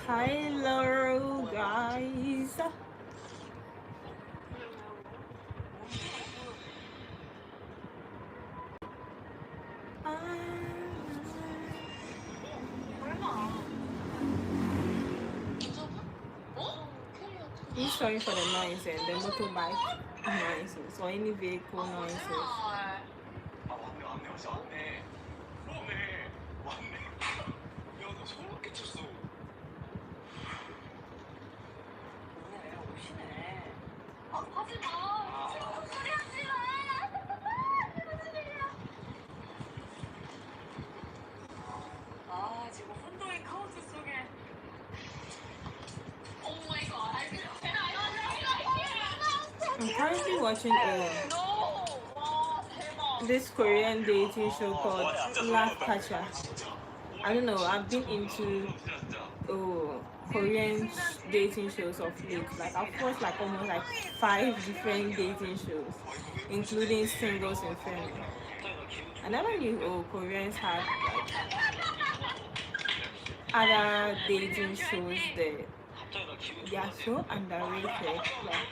Hello, guys. I'm sorry for the noise and the motorbike noises or any vehicle noises. I'm currently watching this Korean dating show called Laugh Catcher. I don't know, I've been into Korean dating shows of late. Like I've watched like almost like 5 different dating shows, including Singles Inferno. I never knew Koreans had like other dating shows there. They are so underrated. Like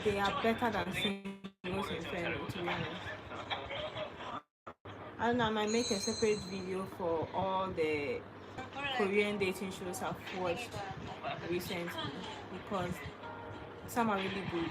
they are better than Singles Inferno, to be honest. I don't know, I might make a separate video for all the Korean dating shows I've watched recently because some are really good.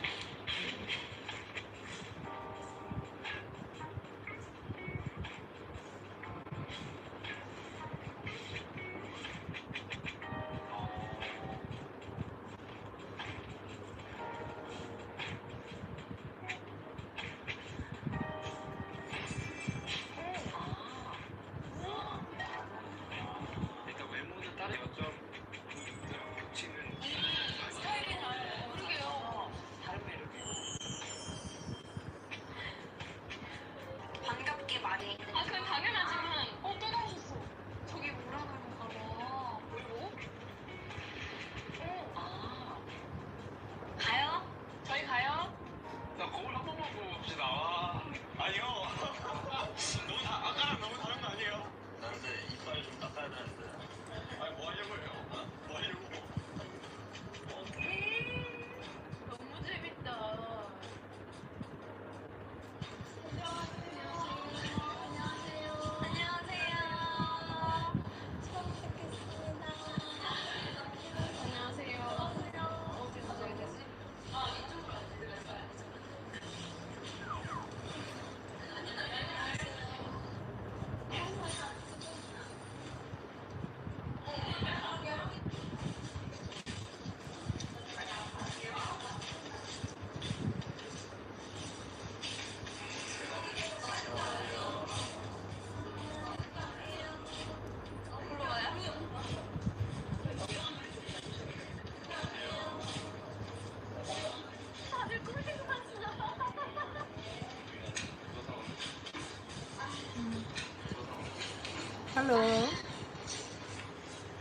Hello.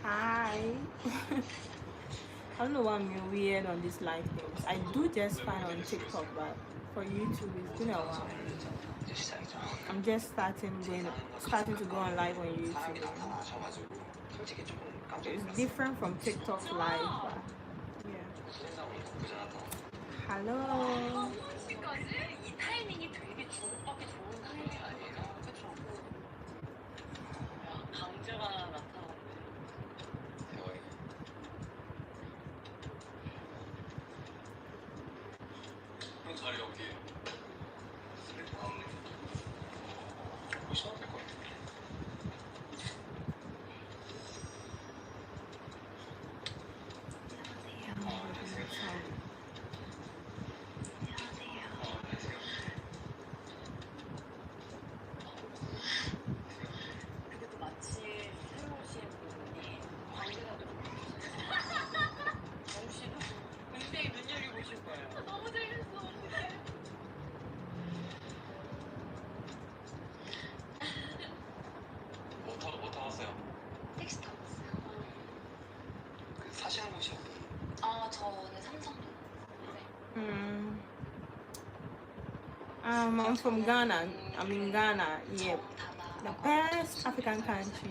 Hi. I don't know why I'm weird on these live things. I do just fine on TikTok, but for YouTube it's been a while. I'm just starting to go on live on YouTube. It's different from TikTok live, but yeah. Hello. I'm from Ghana. I'm in Ghana. Yep. The best African country.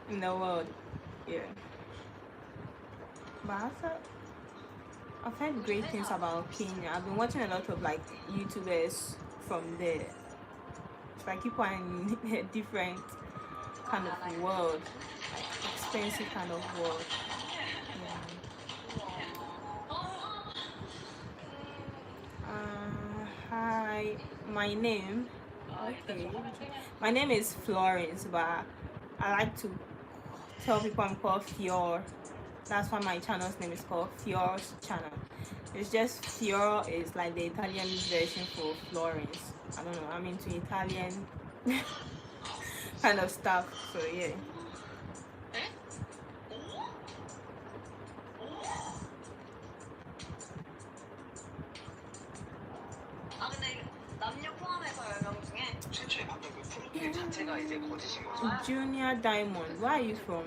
in the world. Yeah. But I've heard great things about Kenya. I've been watching a lot of like YouTubers from there. It's like people are in a different kind of world, like expensive kind of world. Hi, my name. Okay, my name is Florence, but I like to tell people I'm called Fior. That's why my channel's name is called Fior's channel. It's just Fior is like the Italian version for Florence. I don't know. I'm into Italian kind of stuff. So yeah. Junior Diamond. Where are you from?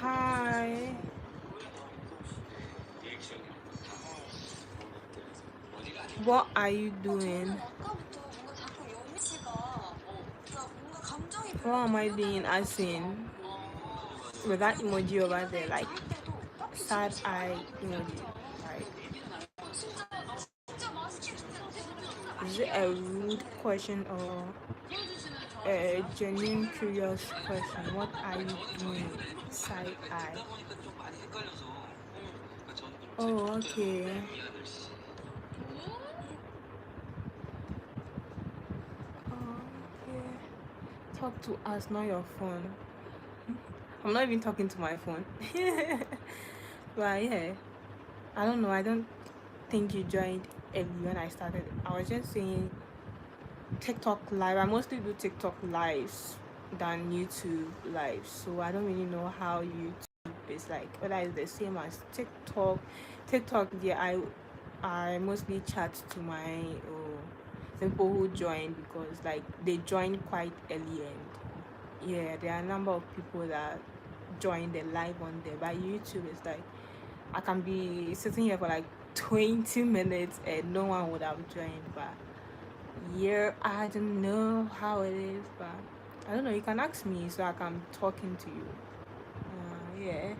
Hi. What are you doing? What am I doing? As in, with that emoji over there, like sad eye emoji, right? Is it a rude question or a genuine curious question? What are you doing? Side eye. Oh, okay. Okay. Talk to us, not your phone. I'm not even talking to my phone. But yeah, I don't know. I don't think you joined early when I started. I was just saying TikTok live. I mostly do TikTok lives than YouTube lives, so I don't really know how YouTube is like, whether it's the same as TikTok. TikTok, yeah, I mostly chat to my people who join because like they join quite early, and yeah, there are a number of people that join the live on there. But YouTube is like I can be sitting here for like 20 minutes and no one would have joined. But yeah, I don't know how it is, but I don't know. You can ask me so I can talking to you. Yeah,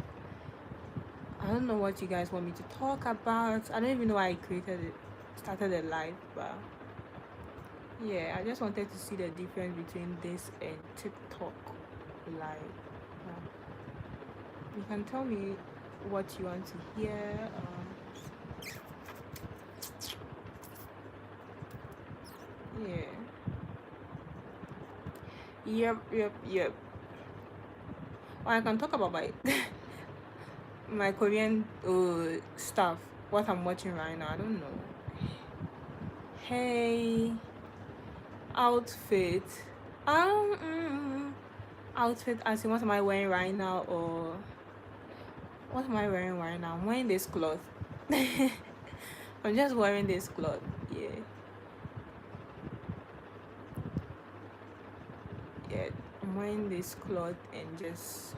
I don't know what you guys want me to talk about. I don't even know why I started a live, but yeah, I just wanted to see the difference between this and TikTok live. You can tell me what you want to hear. Yeah. Yep. Well, I can talk about my my Korean stuff. What I'm watching right now. I don't know. Hey, outfit. Outfit. As in, what am I wearing right now, or what am I wearing right now? I'm wearing this cloth. I'm just wearing this cloth. Yeah. Yeah, I'm wearing this cloth and just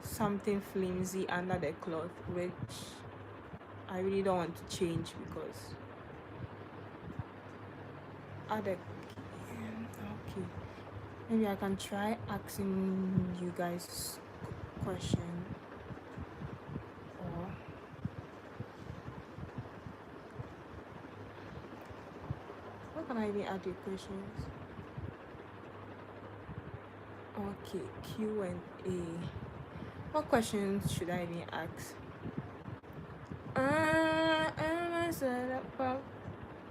something flimsy under the cloth, which I really don't want to change because other. Okay, maybe I can try asking you guys question, or how can I even add your questions? Okay, Q&A. What questions should I even ask?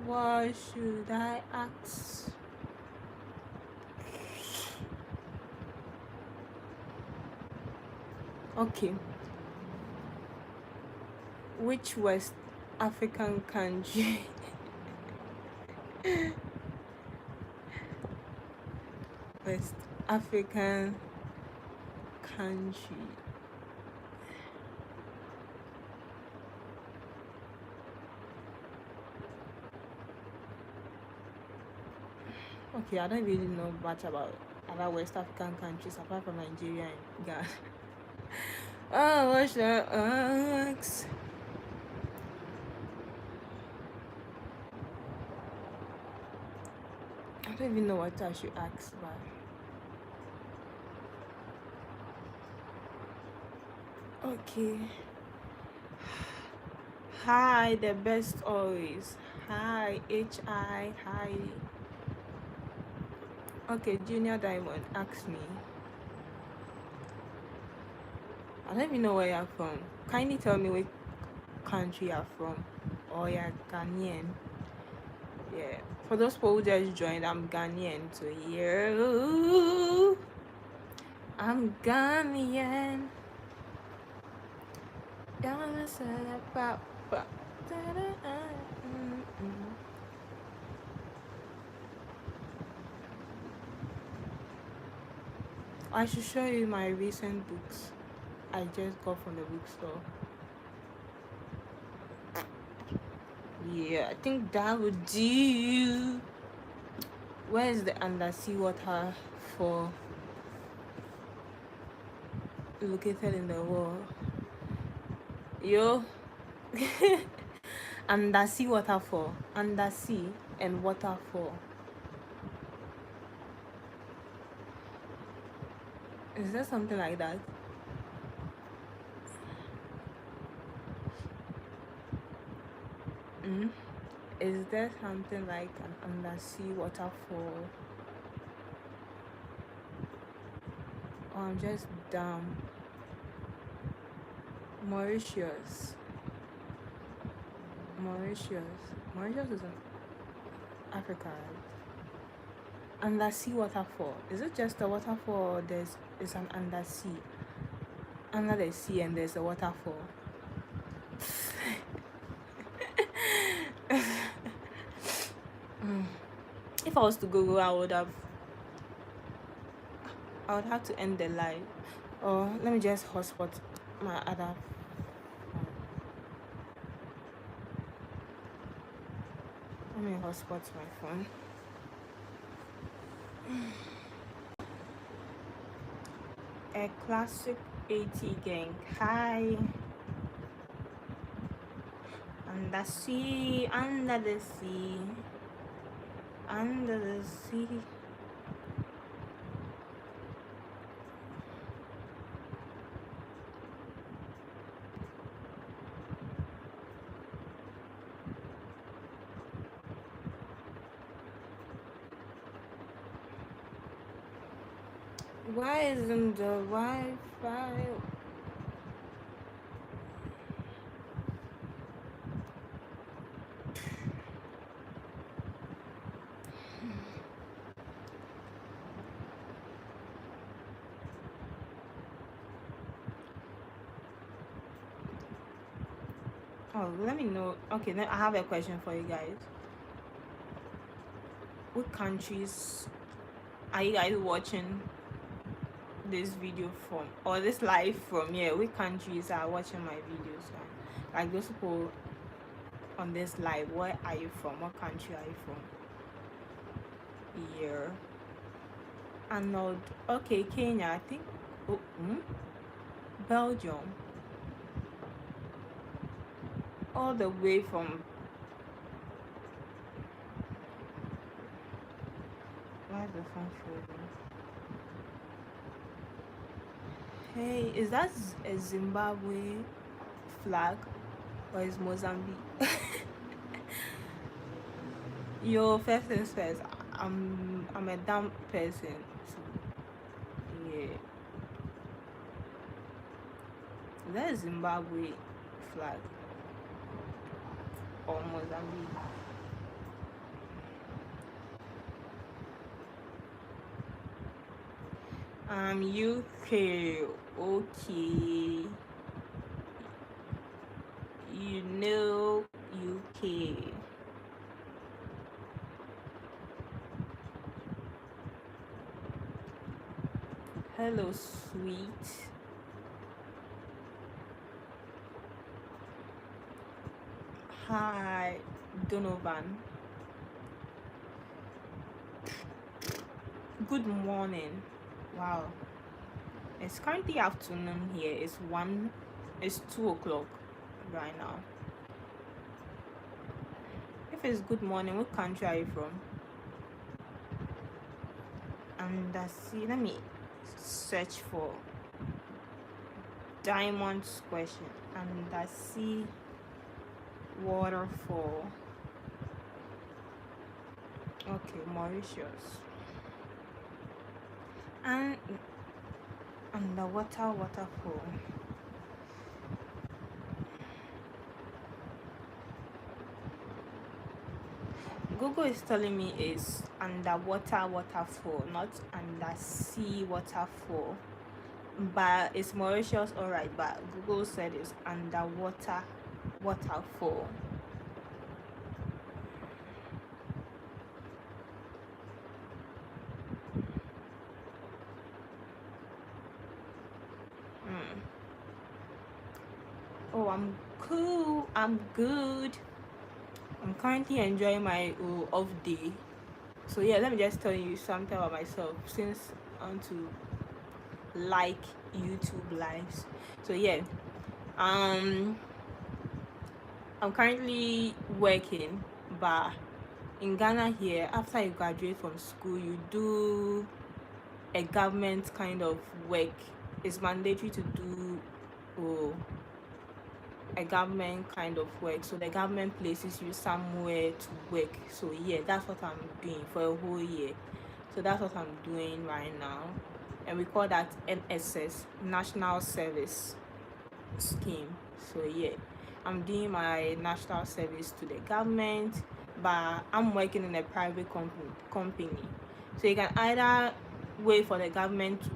What should I ask? Okay. Which West African country? West African country. Okay, I don't really know much about other West African countries apart from Nigeria and Ghana. Oh, what should I ask? I don't even know what I should ask, but okay. Hi, the best always. Hi, HI. Hi. Okay, Junior Diamond, ask me. I don't even know where you're from. Kindly tell me which country you're from. Or you're Ghanaian. Yeah. For those people who just joined, I'm Ghanaian. So yeah. I'm Ghanaian. I should show you my recent books I just got from the bookstore. Yeah, I think that would do. Where is the undersea water for located in the world? Yo. Undersea waterfall. Undersea and waterfall. Is there something like that? Is there something like an undersea waterfall? Or I'm just dumb. Mauritius. Mauritius is in Africa, right? Undersea waterfall. Is it just a waterfall or there's an undersea? Under the sea and there's a waterfall. If I was to Google, I would have to end the live. Or let me just hotspot my other phone. Let me hotspot my phone. A classic 80 gang. Hi. Under sea, under the sea, under the sea. Why isn't the Wi-Fi? Oh, let me know. Okay, then I have a question for you guys. What countries are you guys watching this video from, or this live from? Yeah, which countries are watching my videos from? Like those people on this live, where are you from? What country are you from? Yeah. Arnold. Okay, Kenya, I think. Oh, Belgium. All the way from. Why is the phone frozen? Hey, is that a Zimbabwe flag or is Mozambique? Yo, first things first. I'm a dumb person. So, yeah. Is that a Zimbabwe flag or Mozambique? UK. Okay. You know UK. Hello, sweet. Hi, Donovan. Good morning. Wow. It's currently afternoon here. It's 2 o'clock right now. If it's good morning, what country are you from? And see, let me search for Diamond's question. And see waterfall. Okay, Mauritius. And underwater waterfall. Google is telling me it's underwater waterfall, not undersea waterfall. But it's Mauritius, alright. But Google said it's underwater waterfall. Oh, I'm cool. I'm good. I'm currently enjoying my off day. So yeah, let me just tell you something about myself since I want to like YouTube lives. So yeah, I'm currently working, but in Ghana here, after you graduate from school, you do a government kind of work. It's mandatory to do a government kind of work, so the government places you somewhere to work. So yeah, that's what I'm doing for a whole year. So that's what I'm doing right now, and we call that NSS, National Service Scheme. So yeah, I'm doing my national service to the government, but I'm working in a private company. So you can either wait for the government to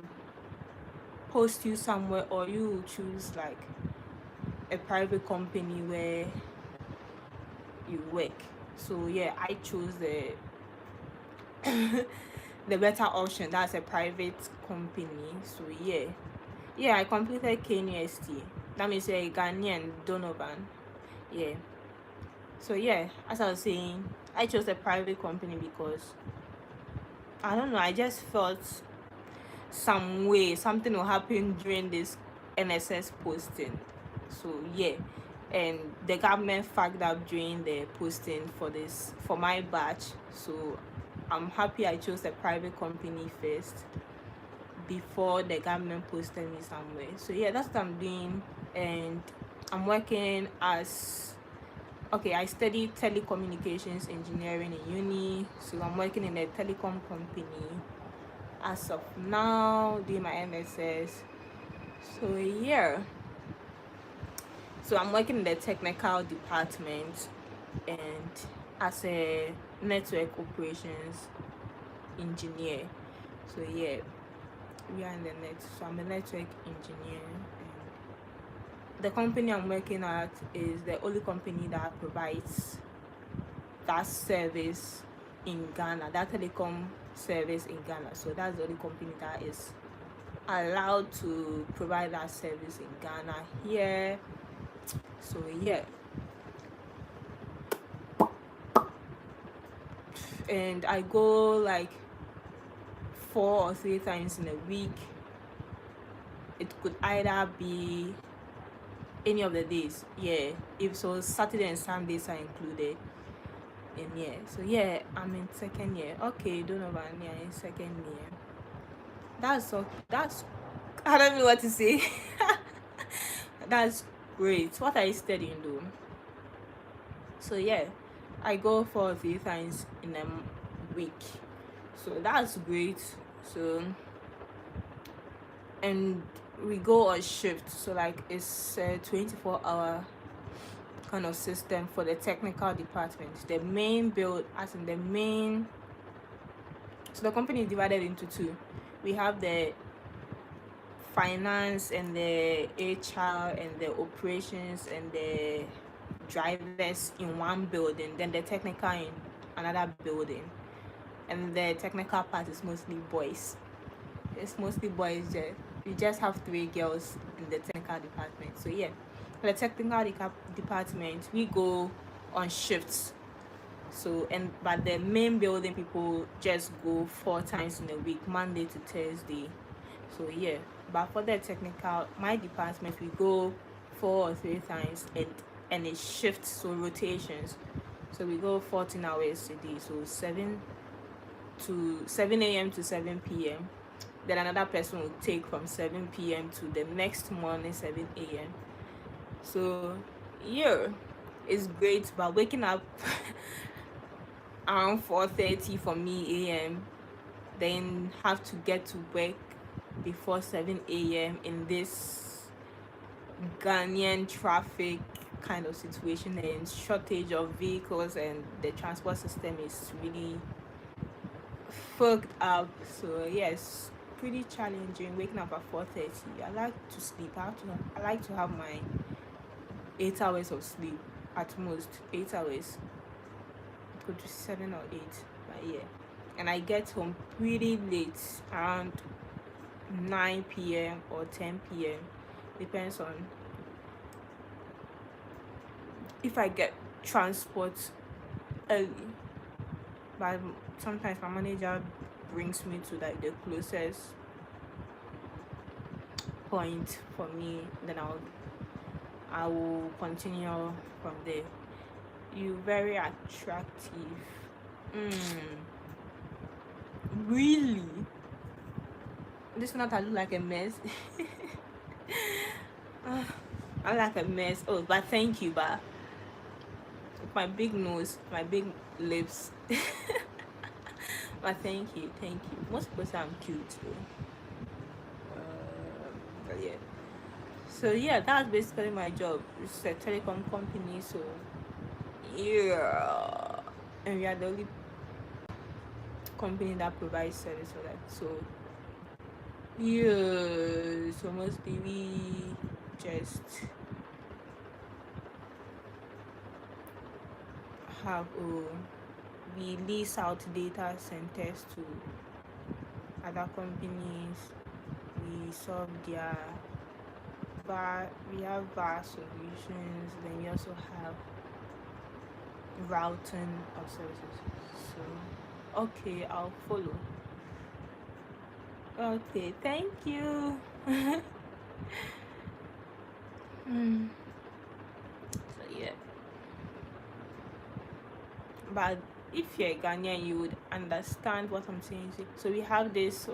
post you somewhere, or you choose like a private company where you work. So yeah, I chose the the better option. That's a private company. So yeah, I completed KNUST. That means a Ghanaian Donovan. Yeah. So yeah, as I was saying, I chose a private company because I don't know, I just felt something will happen during this NSS posting. So yeah, and the government fucked up during the posting for my batch. So I'm happy I chose a private company first before the government posted me somewhere. So yeah, that's what I'm doing, and I'm working as I studied telecommunications engineering in uni, so I'm working in a telecom company as of now, doing my MSS. So yeah, so I'm working in the technical department and as a network operations engineer. So yeah, we are in the net. So I'm a network engineer. And the company I'm working at is the only company that provides that service in Ghana, that telecom service in Ghana. So that's the only company that is allowed to provide that service in Ghana here. So yeah, and I go like 4 or 3 times in a week. It could either be any of the days. Yeah, if so, Saturday and Sundays are included. And yeah, so yeah, I'm in second year. Okay, Donovan, yeah, in second year. That's I don't know what to say. That's great. What are you studying though? So yeah, I go 4 or 3 times in a week. So that's great. So and we go on shift. So like it's a 24-hour kind of system for the technical department. The main build, as in the main. So the company is divided into two. We have the finance and the HR and the operations and the drivers in one building, then the technical in another building. And the technical part is mostly boys. It's mostly boys there. We just have 3 girls in the technical department. So yeah, for the technical department, we go on shifts. So but the main building people just go 4 times in a week, Monday to Thursday. So yeah, but for the technical, my department, we go 4 or 3 times, and it shifts, so rotations. So we go 14 hours a day, so 7 a.m. to 7 p.m. Then another person will take from 7 p.m. to the next morning 7 a.m. So yeah, it's great, but waking up around 4:30 for me a.m. then have to get to work before 7 a.m. in this Ghanaian traffic kind of situation and shortage of vehicles, and the transport system is really fucked up. So yes, pretty challenging waking up at 4:30. I like to sleep. I like to have my 8 hours of sleep, at most 8 hours. It could be 7 or 8, but yeah. And I get home pretty late, around 9 p.m. or 10 p.m. Depends on if I get transport early. But sometimes my manager brings me to like the closest point for me, then I will continue from there. You very attractive. Really? This not I look like a mess. I like a mess. Oh, but thank you, but my big nose, my big lips. But thank you. Most people say I'm cute though. But yeah. So yeah, that's basically my job. It's a telecom company, so yeah, and we are the only company that provides service for that. So yeah, so mostly we just have we lease out data centers to other companies. We solve their we have VAR solutions. Then we also have routing of services. So okay, I'll follow. Okay, thank you. So yeah, but if you're a Ghanaian, you would understand what I'm saying. So we have this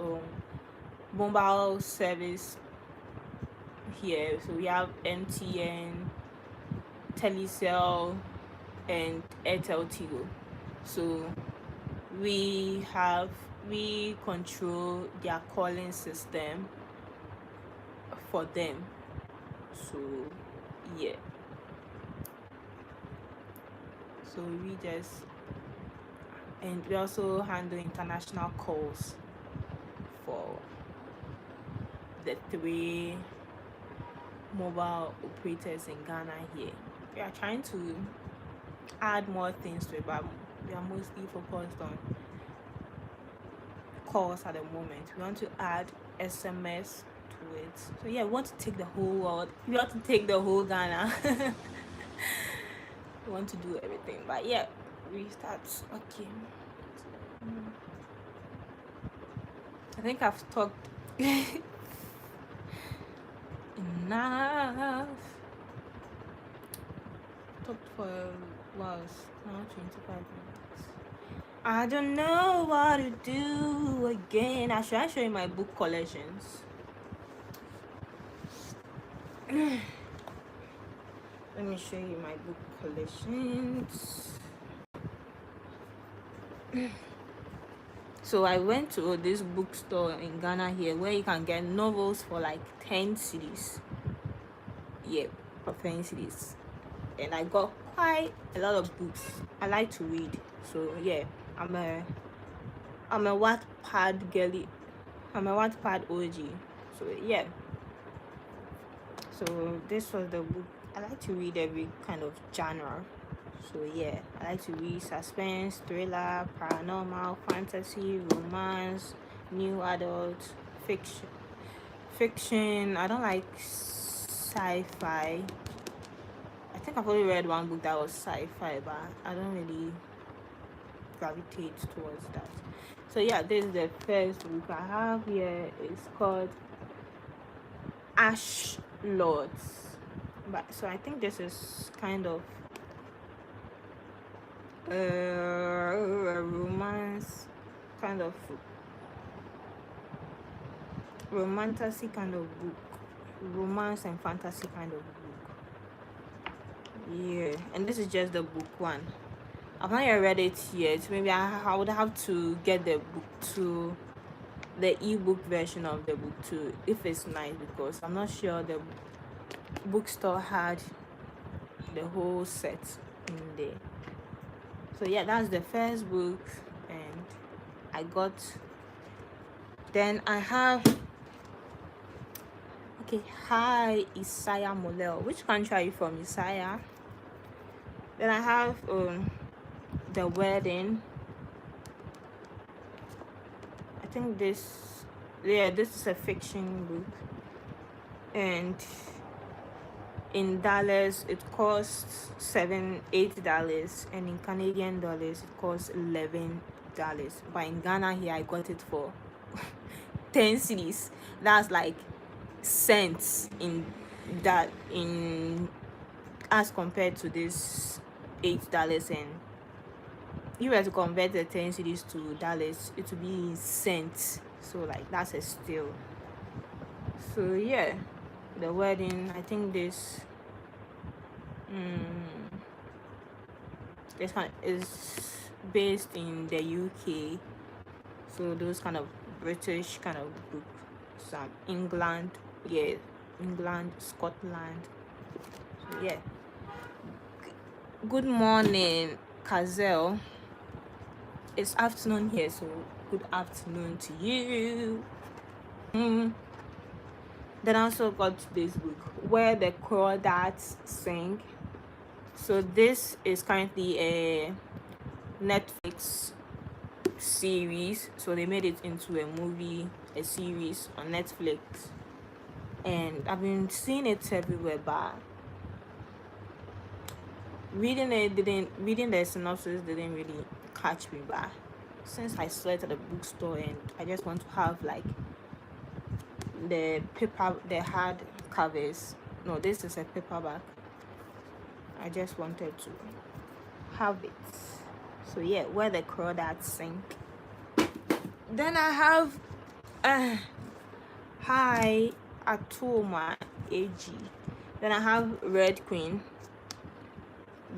mobile service here. So we have MTN, Telecel, and Airtel Tigo. So we control their calling system for them. So yeah, so and we also handle international calls for the 3 mobile operators in Ghana here. We are trying to add more things to it, but we are mostly focused on calls at the moment. We want to add SMS to it. So yeah, we want to take the whole world. We want to take the whole Ghana. We want to do everything. But yeah, we start. Okay. think I've talked enough. Talked for now 25 minutes. I don't know what to do again. Should I show you my book collections? Let me show you my book collections. So I went to this bookstore in Ghana here where you can get novels for like 10 cedis. Yeah, for 10 cedis. And I got quite a lot of books. I like to read. So yeah, I'm a Wattpad girly. I'm a Wattpad OG. So yeah. So this was the book. I like to read every kind of genre. So yeah, I like to read suspense, thriller, paranormal, fantasy, romance, new adult, fiction. I don't like sci-fi. I think I've only read one book that was sci-fi, but I don't really gravitate towards that. So yeah, this is the first book I have here. It's called Ash Lords. But so I think this is kind of a romance kind of romantasy kind of book, romance and fantasy kind of book. Yeah, and this is just the book one. I've not yet read it yet. Maybe I would have to get the book to the ebook version of the book too if it's nice, because I'm not sure the bookstore had the whole set in there. So yeah, that's the first book, and I got. Then I have. Okay, hi Isaiah Molel. Which country are you from, Isaiah? Then I have The Wedding. I think this is a fiction book, and in dollars it costs $8, and in Canadian dollars it costs $11. But in Ghana here I got it for 10 cedis. That's like cents in as compared to this $8. And if you were to convert the 10 cedis to dollars, it would be in cents. So like that's a steal. So yeah, The Wedding. I think this one is based in the UK. So those kind of British kind of book. Some England, Scotland. So yeah. Good morning, Kazel. It's afternoon here, so good afternoon to you. Then I also got this book, Where the Crawdads Sing. So this is currently a Netflix series. So they made it into a series on Netflix. And I've been seeing it everywhere, but reading the synopsis didn't really catch me. But since I saw it at the bookstore and I just want to have like the hard covers. No, this is a paperback. I just wanted to have it. So yeah, Where the Crawdads Sing. Then I have Hi Atoma AG. Then I have Red Queen.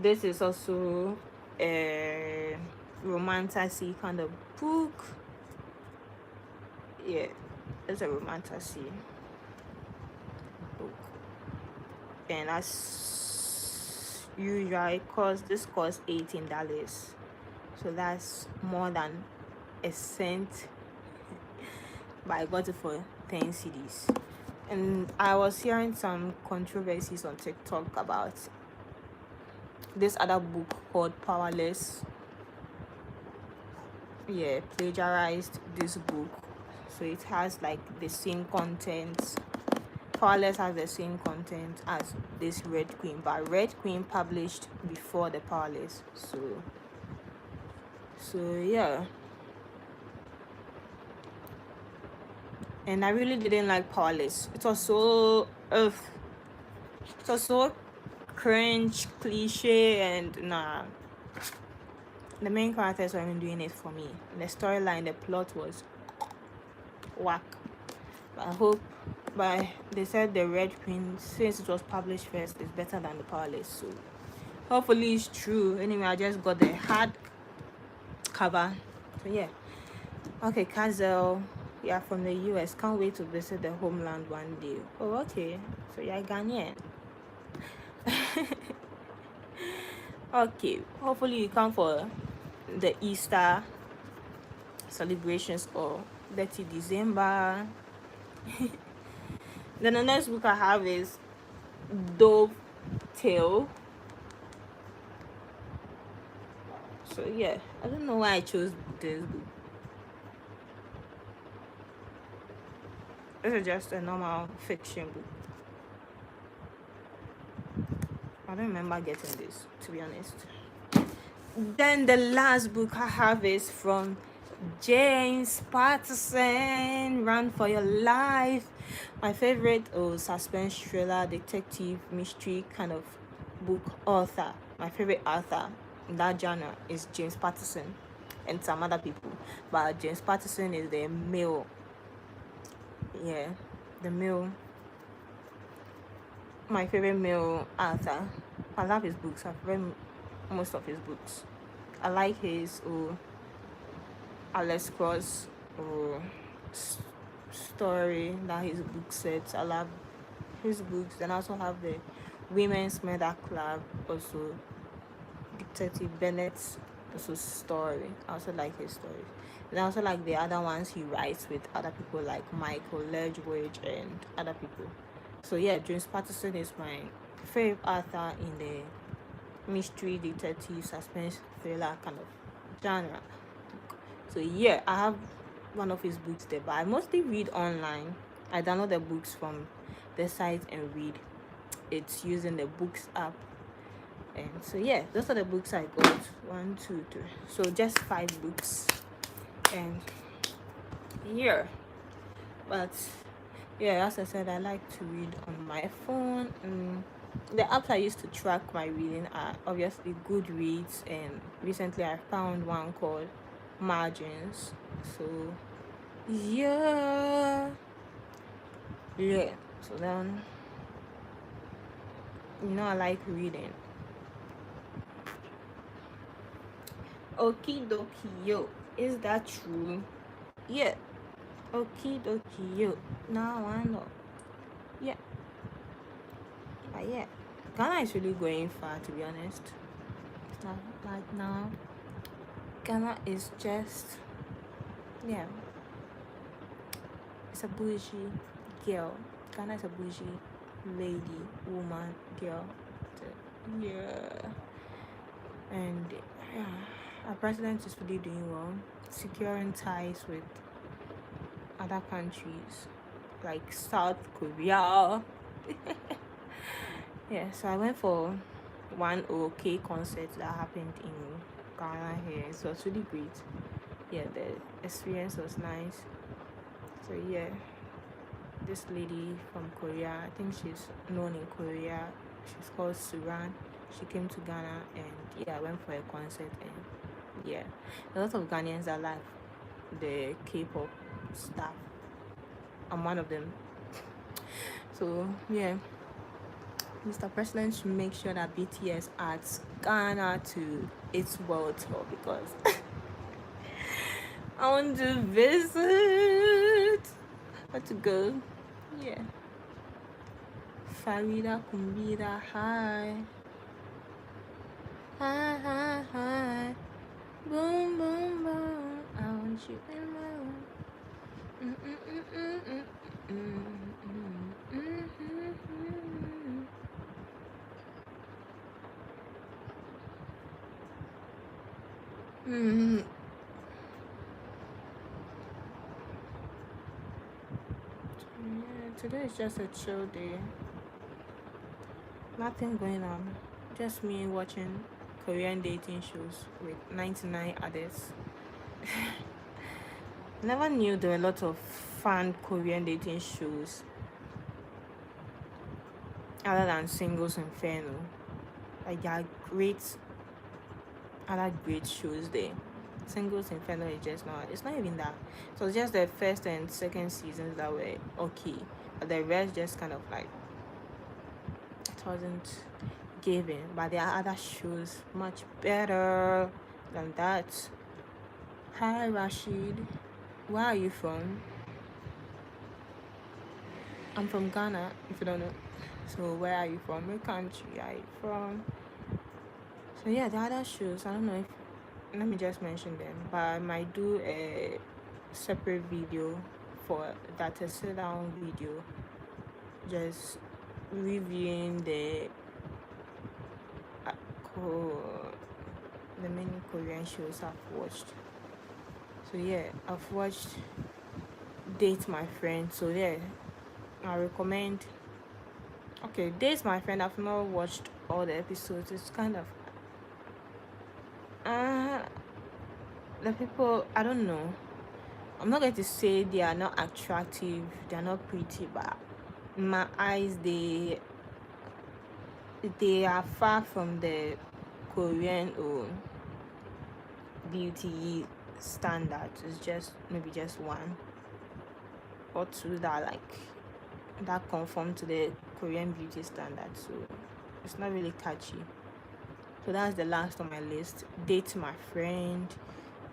This is also a romantasy kind of book. Yeah, it's a romantasy book. And as usual, this costs $18. So that's more than a cent. But I got it for 10 cedis. And I was hearing some controversies on TikTok about this other book called Powerless. Yeah, plagiarized this book. So it has like the same content. Powerless has the same content as this Red Queen, but Red Queen published before the Powerless. So yeah. and I really didn't like Powerless. It was so cringe, cliche, and nah. The main characters weren't doing it for me. The storyline, the plot was whack. But I hope, but they said the Red Queen, since it was published first, is better than the Powerless. So hopefully it's true. Anyway, I just got the hard cover. So yeah. Okay, Kazel. Yeah, from the US. Can't wait to visit the homeland one day. Oh, okay. So you're Ghanaian. Okay. Hopefully you come for the Easter celebrations or 30 December. Then the next book I have is Dove Tale. So yeah, I don't know why I chose this book. This is just a normal fiction book. I don't remember getting this, to be honest. Then the last book I have is from James Patterson, Run for Your Life. My favorite suspense thriller, detective, mystery kind of book author. My favorite author in that genre is James Patterson and some other people. But James Patterson is the male. Yeah, the male. My favorite male author. I love his books. I've read most of his books. I like his Alex Cross story that his book sets. I love his books. Then I also have the Women's Murder Club, also Detective Bennett's also story. I also like his stories. And I also like the other ones he writes with other people like Michael Ledgwidge and other people. So yeah, James Patterson is my favorite author in the mystery, detective, suspense, thriller kind of genre. So yeah, I have one of his books there, but I mostly read online. I download the books from the site and read. It's using the books app. And so yeah, those are the books I got. 1, 2, 3. So just 5 books. And yeah. But yeah, as I said, I like to read on my phone. And the apps I use to track my reading are obviously Goodreads, and recently I found one called Margins. So yeah. So then, I like reading. Okie dokie yo, is that true? Yeah. Okie dokie yo. Now I know. Yeah. Yeah. Ghana is really going far, to be honest. It's not like now. Ghana is just, yeah. It's a bougie girl. Ghana is a bougie lady, woman, girl. Yeah. And yeah, our president is really doing well, securing ties with other countries like South Korea. Yeah, so I went for one OK concert that happened in Ghana here. So it was really great. Yeah, the experience was nice. So yeah, this lady from Korea, I think she's known in Korea. She's called Suran. She came to Ghana, and yeah, I went for a concert, and yeah, a lot of Ghanaians that like the K-pop stuff. I'm one of them. So yeah, Mr. President should make sure that BTS adds Ghana to its world tour, because I want to visit. I want to go. Yeah. Farida Kumbida, hi. Hi, hi, hi. Boom, boom, boom. I want you in my room. Yeah, today is just a chill day. Nothing going on. Just me watching Korean dating shows with 99 others. Never knew there were a lot of fun Korean dating shows other than Singles Inferno. Like there are other great shows there. Singles Inferno is just not. It's not even that. So it's just the first and second seasons that were okay, but the rest just kind of like it wasn't given. But there are other shows much better than that. Hi Rashid, where are you from? I'm from Ghana, if you don't know. So where are you from? What country are you from? So yeah, the other shows, I don't know if let me just mention them, but I might do a separate video for that, a sit down video, just reviewing uh, the many Korean shows I've watched. So yeah, I've watched Date My Friend. So yeah, I recommend. Okay, Date My Friend. I've not watched all the episodes. It's kind of the people. I don't know. I'm not going to say they are not attractive. They are not pretty, but in my eyes, they are far from the Korean or beauty standards. It's just maybe just one or two that conform to the Korean beauty standards. So it's not really catchy. So that's the last on my list. Date My Friend.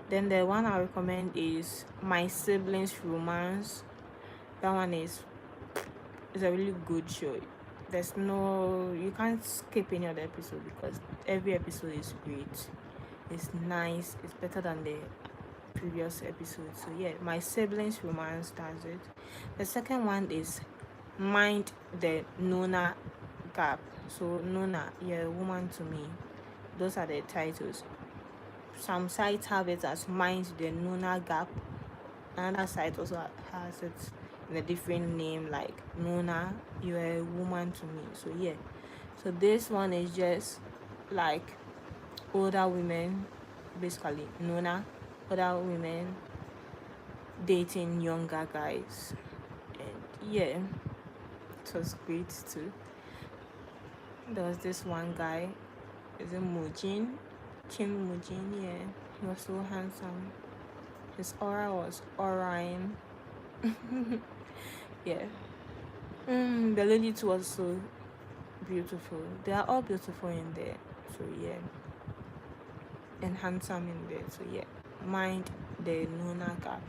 Then the one I recommend is My Siblings Romance. That one is a really good show. You can't skip any other episode because every episode is great. It's nice. It's better than the previous episode. So yeah, My Siblings Romance does it. The second one is Mind the Nona Gap. So Nona, you're a woman to me. Those are the titles. Some sites have it as Mind the Nona Gap. Another site also has it in a different name, like Nona, you're a woman to me. So yeah, so this one is just like older women, basically Nona, older women dating younger guys, and yeah, it was great too. There was this one guy, is it Mujin? Kim Mujin, yeah, he was so handsome. His aura was auraing. Yeah. The lady too was so beautiful. They are all beautiful in there. So yeah. And handsome in there. So yeah. Mind the Nuna Gap.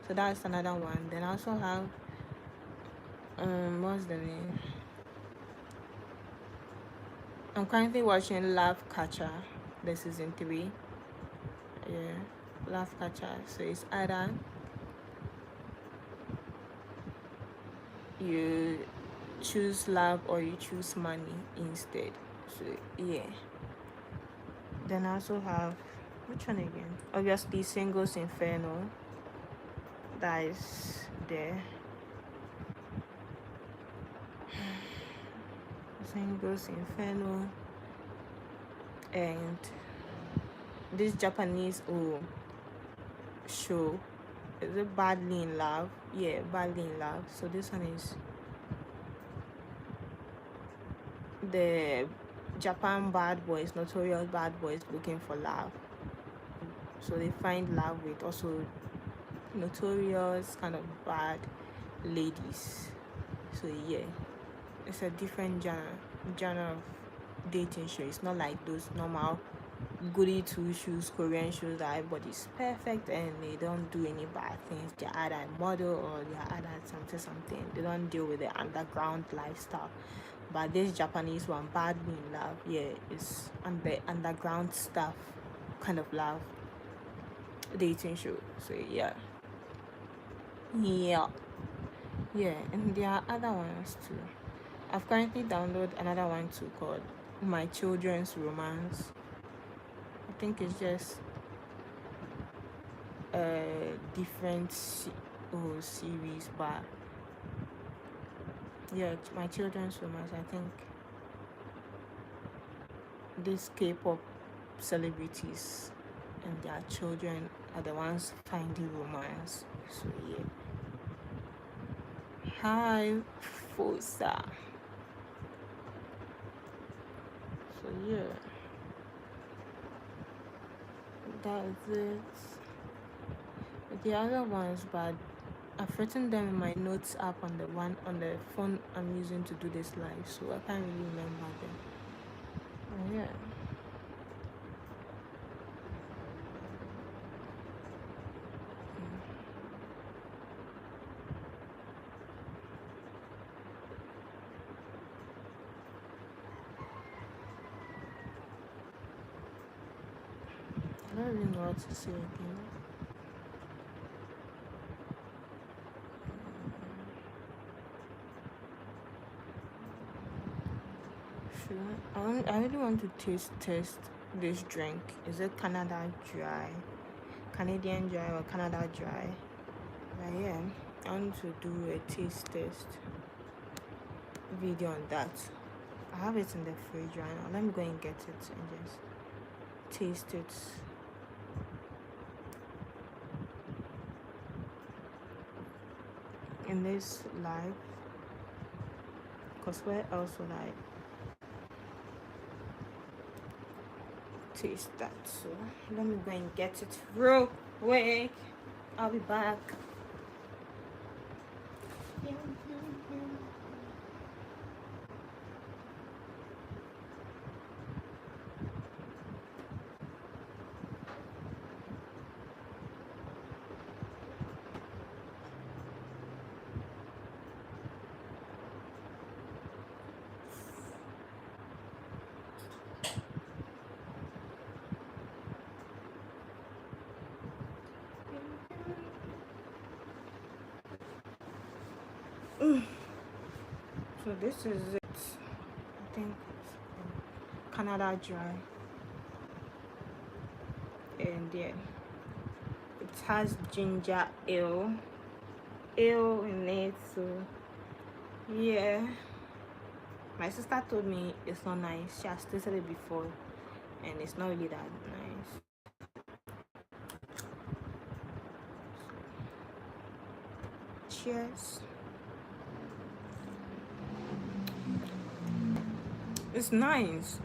So that's another one. Then I also have what's the name? I'm currently watching Love Catcher, the season 3. Yeah. Love Catcher. So it's either you choose love or you choose money instead. So yeah. Then I also have which one again? Obviously Singles Inferno. That is there. Singles Inferno and this Japanese show. Is it Badly in Love? Yeah, Badly in Love. So this one is the Japan bad boys, notorious bad boys looking for love. So they find love with also notorious kind of bad ladies. So yeah, it's a different genre of dating show. It's not like those normal goody two shoes Korean shows that everybody's perfect and they don't do any bad things. They're either a model or they're either something. They don't deal with the underground lifestyle. But this Japanese one, Bad Me in Love, yeah, it's on the underground stuff kind of love dating show. So yeah. And there are other ones too. I've currently downloaded another one too called My Children's Romance. I think it's just a different series, but yeah, My Children's Romance. I think these K-pop celebrities and their children are the ones finding romance. So yeah. Hi, Fosa. So yeah, that's it. The other ones, but I've written them in my notes app on the phone I'm using to do this live, so I can't really remember them. Oh yeah. I don't really know what to say again. Sure. I really want to test this drink. Is it Canada Dry? Canadian Dry or Canada Dry? But yeah, I want to do a taste test video on that. I have it in the fridge right now. Let me go and get it and just taste it. In this live, because where else would I taste that? So let me go and get it real quick. I'll be back. So this is it. I think it's Canada Dry, and yeah, it has ginger ale in it. So yeah, my sister told me it's not nice. She has tasted it before, and it's not really that nice. Cheers. It's nice.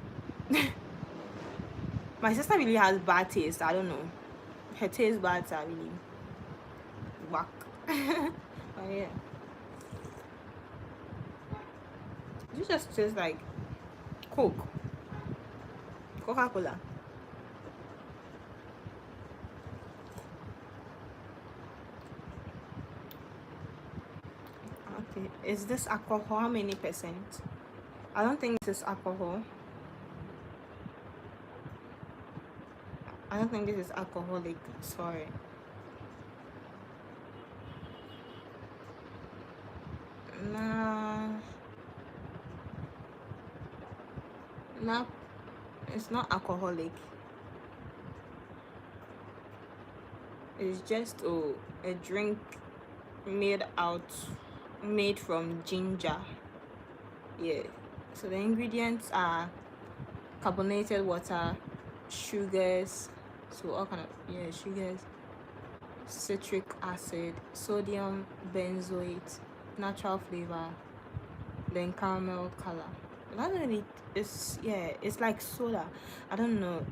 My sister really has bad taste. I don't know. Her taste buds are really whack. Oh yeah. This just tastes like Coke. Coca-Cola. Okay. Is this alcohol? How many percent? I don't think this is alcohol. I don't think this is alcoholic. Sorry. Nah. Nah. It's not alcoholic. It's just a drink made from ginger. Yeah. So the ingredients are carbonated water, sugars, so all kind of sugars, citric acid, sodium benzoate, natural flavor, then caramel color. Not really. It's like soda. I don't know.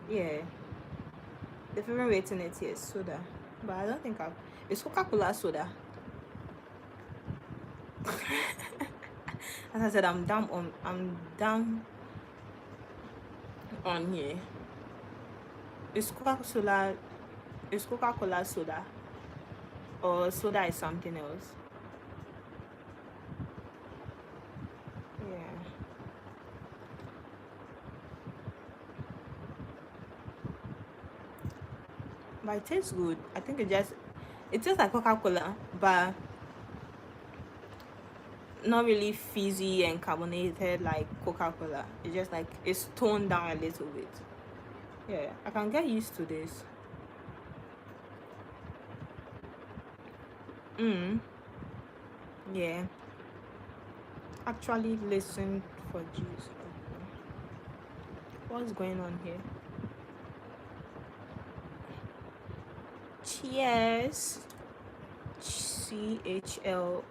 Yeah, the favorite rating it is soda, but I don't think it's Coca-Cola soda. As I said, I'm down on here. It's Coca-Cola soda, or soda is something else. Yeah. But it tastes good. I think it tastes like Coca-Cola, but not really fizzy and carbonated like Coca-Cola. It's just like it's toned down a little bit. Yeah, I can get used to this. Yeah. Actually listen for juice. What's going on here? Cheers. CHL3.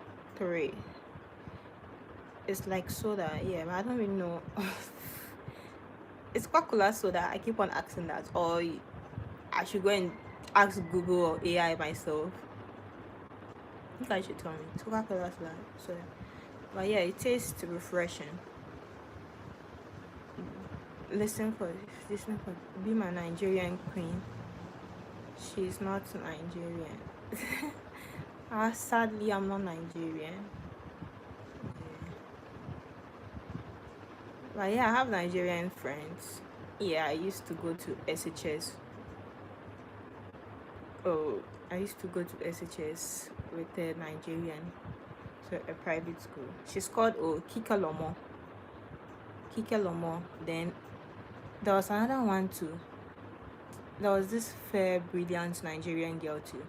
It's like soda, yeah, but I don't really know. It's Coca-Cola soda. I keep on asking that, or I should go and ask Google or AI myself. I think I should tell me. It's Coca-Cola soda. But yeah, it tastes refreshing. Listen for Be My Nigerian Queen. She's not Nigerian. Sadly, I'm not Nigerian. Yeah. But yeah, I have Nigerian friends. Yeah, I used to go to SHS. Oh, I used to go to SHS with a Nigerian, so a private school. She's called Kike Lomo. Kike Lomo. Then there was another one too. There was this fair, brilliant Nigerian girl too.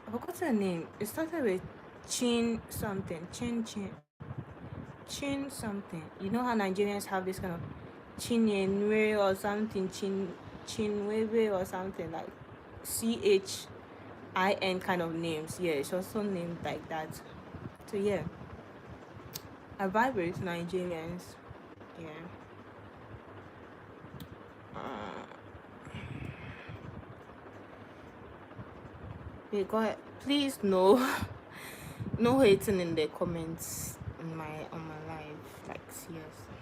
I forgot her name. It started with Chin something. Chin something. You know how Nigerians have this kind of Chinenwe or something, Chinwewe or something, like CHIN kind of names. Yeah, it's also named like that. So yeah, I vibe with Nigerians. Yeah. Wait, go ahead. Please no, no hating in the comments on my live. Like seriously,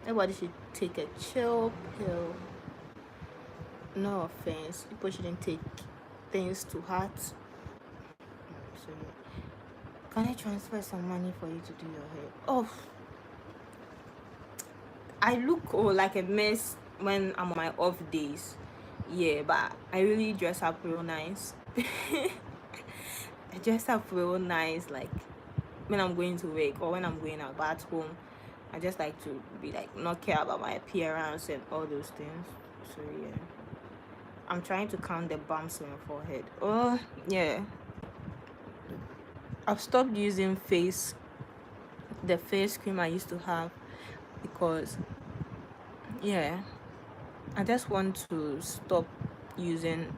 everybody should take a chill pill. No offense, people shouldn't take things to heart. So can I transfer some money for you to do your hair? Oh, I look like a mess when I'm on my off days. Yeah, but I really dress up real nice. I dress up real nice, like when I'm going to work or when I'm going out. But at home, I just like to be like not care about my appearance and all those things. So yeah, I'm trying to count the bumps on my forehead. Oh yeah, I've stopped using the face cream I used to have because yeah, I just want to stop using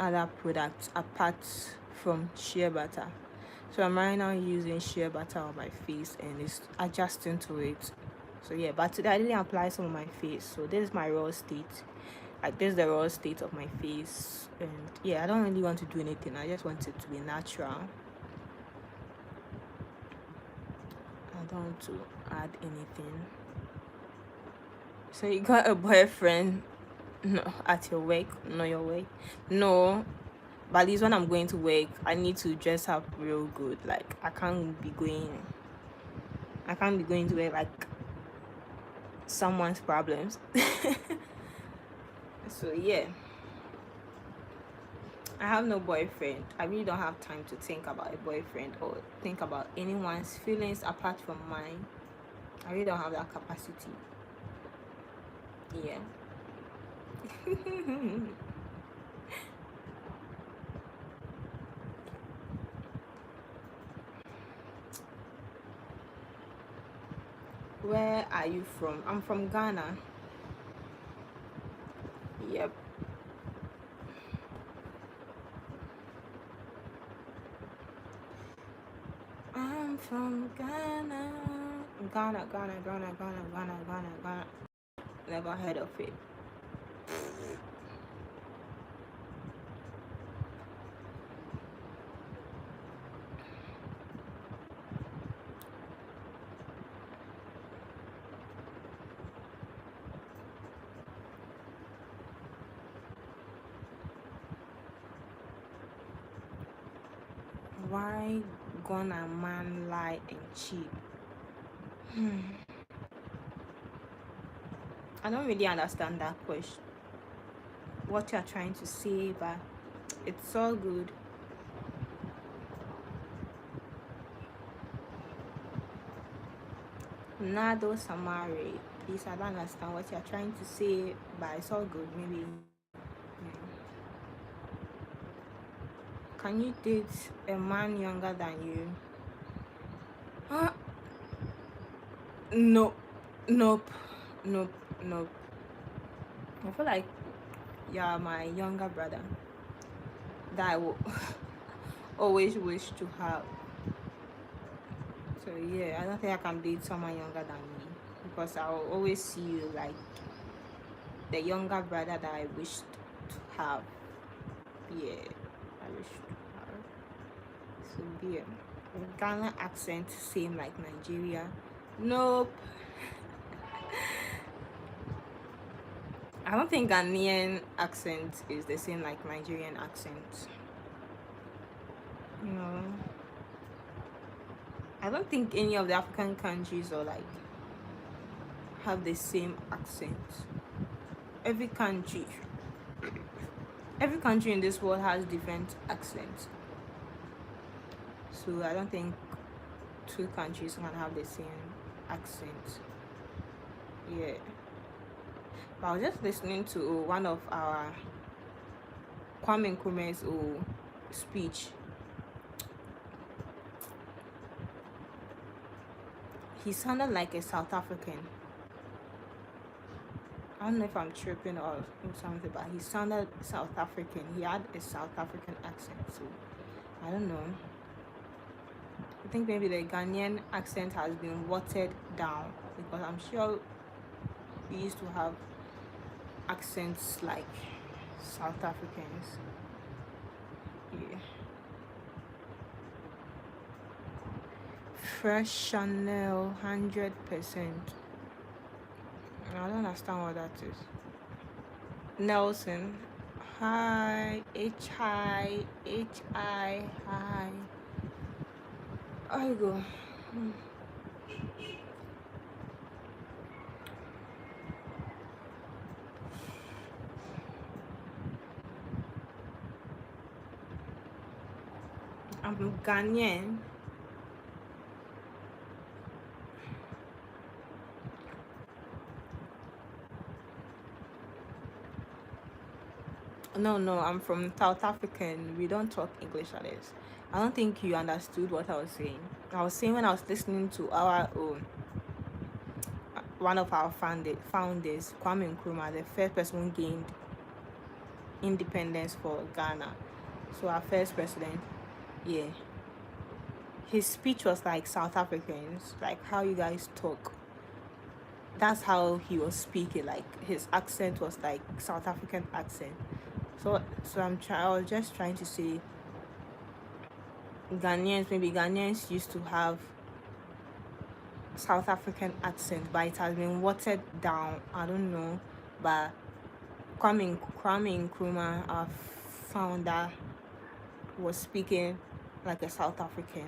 other products apart from shea butter. So I'm right now using shea butter on my face and it's adjusting to it. So yeah, but today I didn't apply some on my face. So this is my raw state. Like this is the raw state of my face. And yeah, I don't really want to do anything. I just want it to be natural. I don't want to add anything. So you got a boyfriend? No, at your work? No, your work? No. But at least when I'm going to work, I need to dress up real good. Like I can't be going to work like someone's problems. So yeah, I have no boyfriend. I really don't have time to think about a boyfriend or think about anyone's feelings apart from mine. I really don't have that capacity. Yeah. Where are you from? I'm from Ghana. Yep. I'm from Ghana. Ghana. Never heard of it. Why gonna man lie and cheat? I don't really understand that question. What you're trying to say, but it's all good. Nado Samari. Please, I don't understand what you're trying to say, but it's all good. Maybe. Yeah. Can you date a man younger than you? Nope, nope, nope, nope. I feel like you're my younger brother that I will always wish to have. So yeah, I don't think I can date someone younger than me because I will always see you like the younger brother that I wished to have. Yeah, I wish to have. So yeah, Ghana accent same like Nigeria. Nope. I don't think Ghanaian accent is the same like Nigerian accent. No, I don't think any of the African countries are like have the same accent. Every country, every country in this world has different accents. So I don't think two countries can have the same accent. Yeah. But I was just listening to one of our Kwame Nkrumah's speech. He sounded like a South African. I don't know if I'm tripping or something, but he sounded South African. He had a South African accent, so I don't know. I think maybe the Ghanaian accent has been watered down because I'm sure we used to have accents like South Africans. Yeah. Fresh Chanel 100%. I don't understand what that is. Nelson. Hi. Hi. Hi. Hi. I go. I'm Ghanaian. No, I'm from South African. We don't talk English at this. I don't think you understood what I was saying. I was saying when I was listening to our one of our founders, Kwame Nkrumah, the first person who gained independence for Ghana. So our first president, yeah. His speech was like South Africans, like how you guys talk. That's how he was speaking. Like his accent was like South African accent. So I was just trying to say Ghanaians used to have South African accent, but it has been watered down. I don't know, but Kwame Nkrumah, our founder, was speaking like a South African.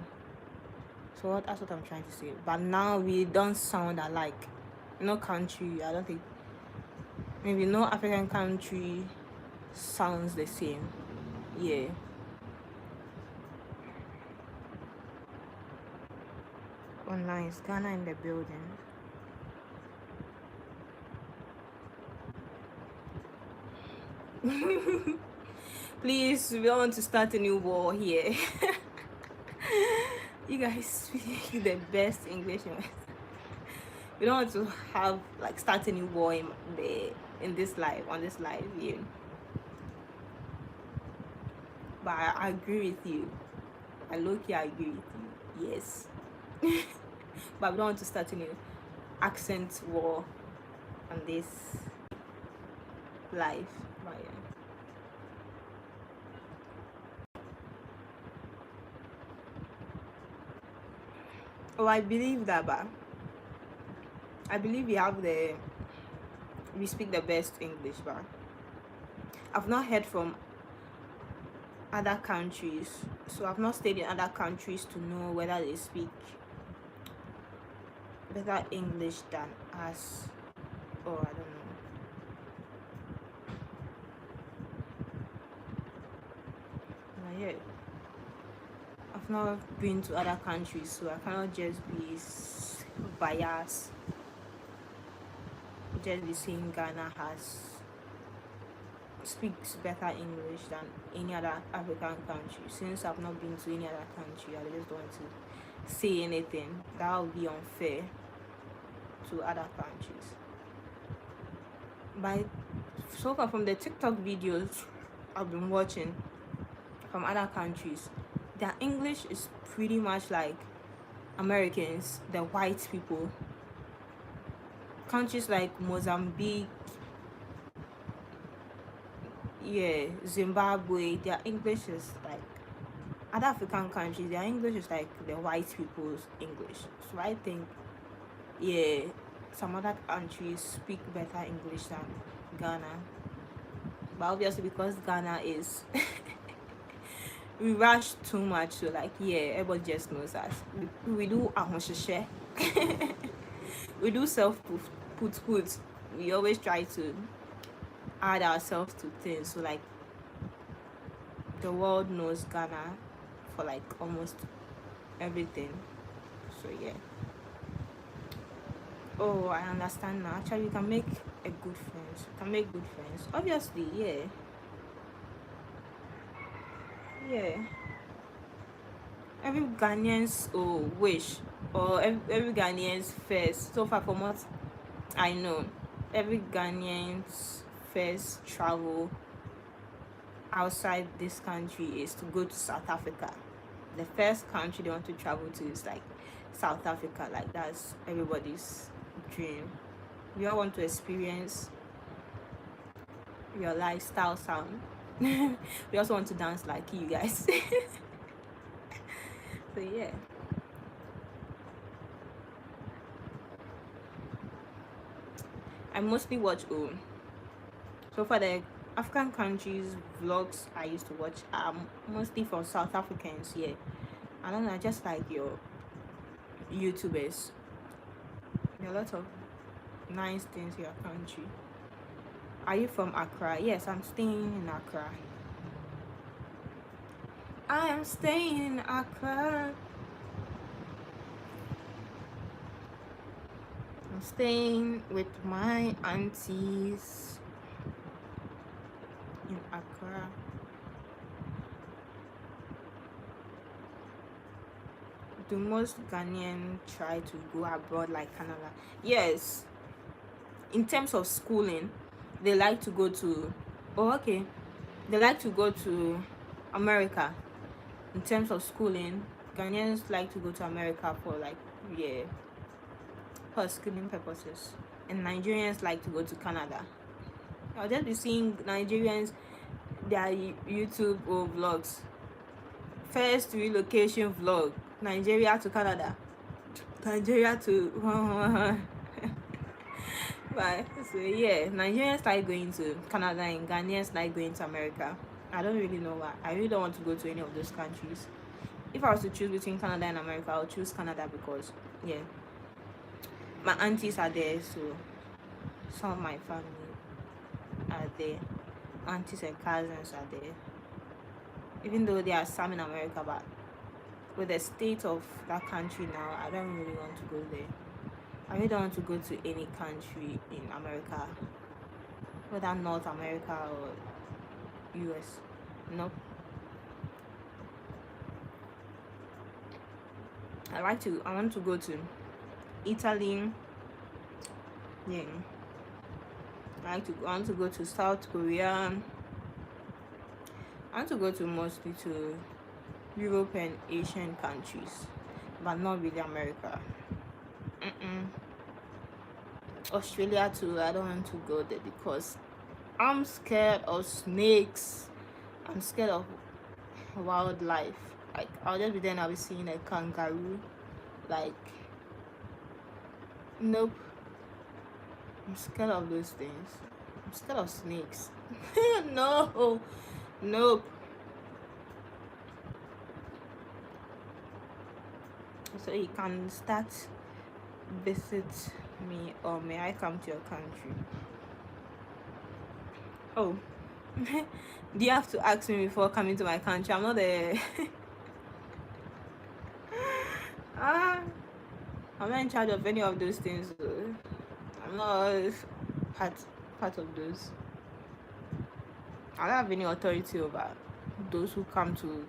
So that's what I'm trying to say. But now we don't sound alike. No country, I don't think, maybe no African country sounds the same. Yeah. Online is Ghana in the building. Please, we don't want to start a new war here. You guys speak the best English. We don't want to have like start a new war in this life on this live. Yeah. But I agree with you. I low-key agree with you. Yes. But we don't want to start a new accent war on this life. But yeah. Oh, I believe that, but I believe we speak the best English, but I've not heard from other countries, so I've not stayed in other countries to know whether they speak better English than us. Or I don't know. But yeah, I've not been to other countries, so I cannot just be biased. Just be saying Ghana speaks better English than any other African country. Since I've not been to any other country, I just don't want to say anything. That would be unfair. to other countries. By so far from the TikTok videos I've been watching from other countries, their English is pretty much like Americans, the white people. Countries like Mozambique, yeah, Zimbabwe, their English is like other African countries, their English is like the white people's English. So I think, yeah, some other countries speak better English than Ghana. But obviously, because Ghana is, we rush too much, so like, yeah, everybody just knows us. We do ahoshishe. We do self put. We always try to add ourselves to things. So like, the world knows Ghana for like almost everything. So yeah. Oh, I understand now. Actually, you can make a good friends. You can make good friends. Obviously, yeah. Yeah. Every Ghanaian's wish, or every Ghanaian's first, so far from what I know, every Ghanaian's first travel outside this country is to go to South Africa. The first country they want to travel to is like South Africa. Like, that's everybody's dream. We all want to experience your lifestyle sound. We also want to dance like you guys. So yeah. I mostly watch so for the African countries vlogs I used to watch mostly from South Africans. Yeah, I don't know, I just like your YouTubers. There are a lot of nice things in your country. Are you from Accra? Yes, I'm staying in Accra. I am staying in Accra. I'm staying with my aunties in Accra. Do most Ghanaian try to go abroad like Canada? Yes. In terms of schooling, they like to go to they like to go to America. In terms of schooling, Ghanaians like to go to America for like, yeah, for schooling purposes. And Nigerians like to go to Canada. I'll just be seeing Nigerians, their YouTube or vlogs. First relocation vlog, Nigeria to Canada, Nigeria to but so yeah, Nigerians like going to Canada and Ghanaians like going to America. I don't really know why. I really don't want to go to any of those countries. If I was to choose between Canada and America, I'll choose Canada because yeah, my aunties are there, so some of my family are there. Aunties and cousins are there. Even though there are some in America, but with the state of that country now, I don't really want to go there. I really don't want to go to any country in America, whether North America or US. Nope. I want to go to Italy. Yeah. I want to go to South Korea. I want to go to mostly to Europe and Asian countries, but not really America. Australia too, I don't want to go there because I'm scared of snakes. I'm scared of wildlife. Like, I'll just be there and I'll be seeing a kangaroo. Like, nope. I'm scared of those things. I'm scared of snakes. No, nope. So you can start visit me, or may I come to your country? Oh, do you have to ask me before coming to my country? I'm not there. I'm not in charge of any of those things. I'm not part of those. I don't have any authority over those who come to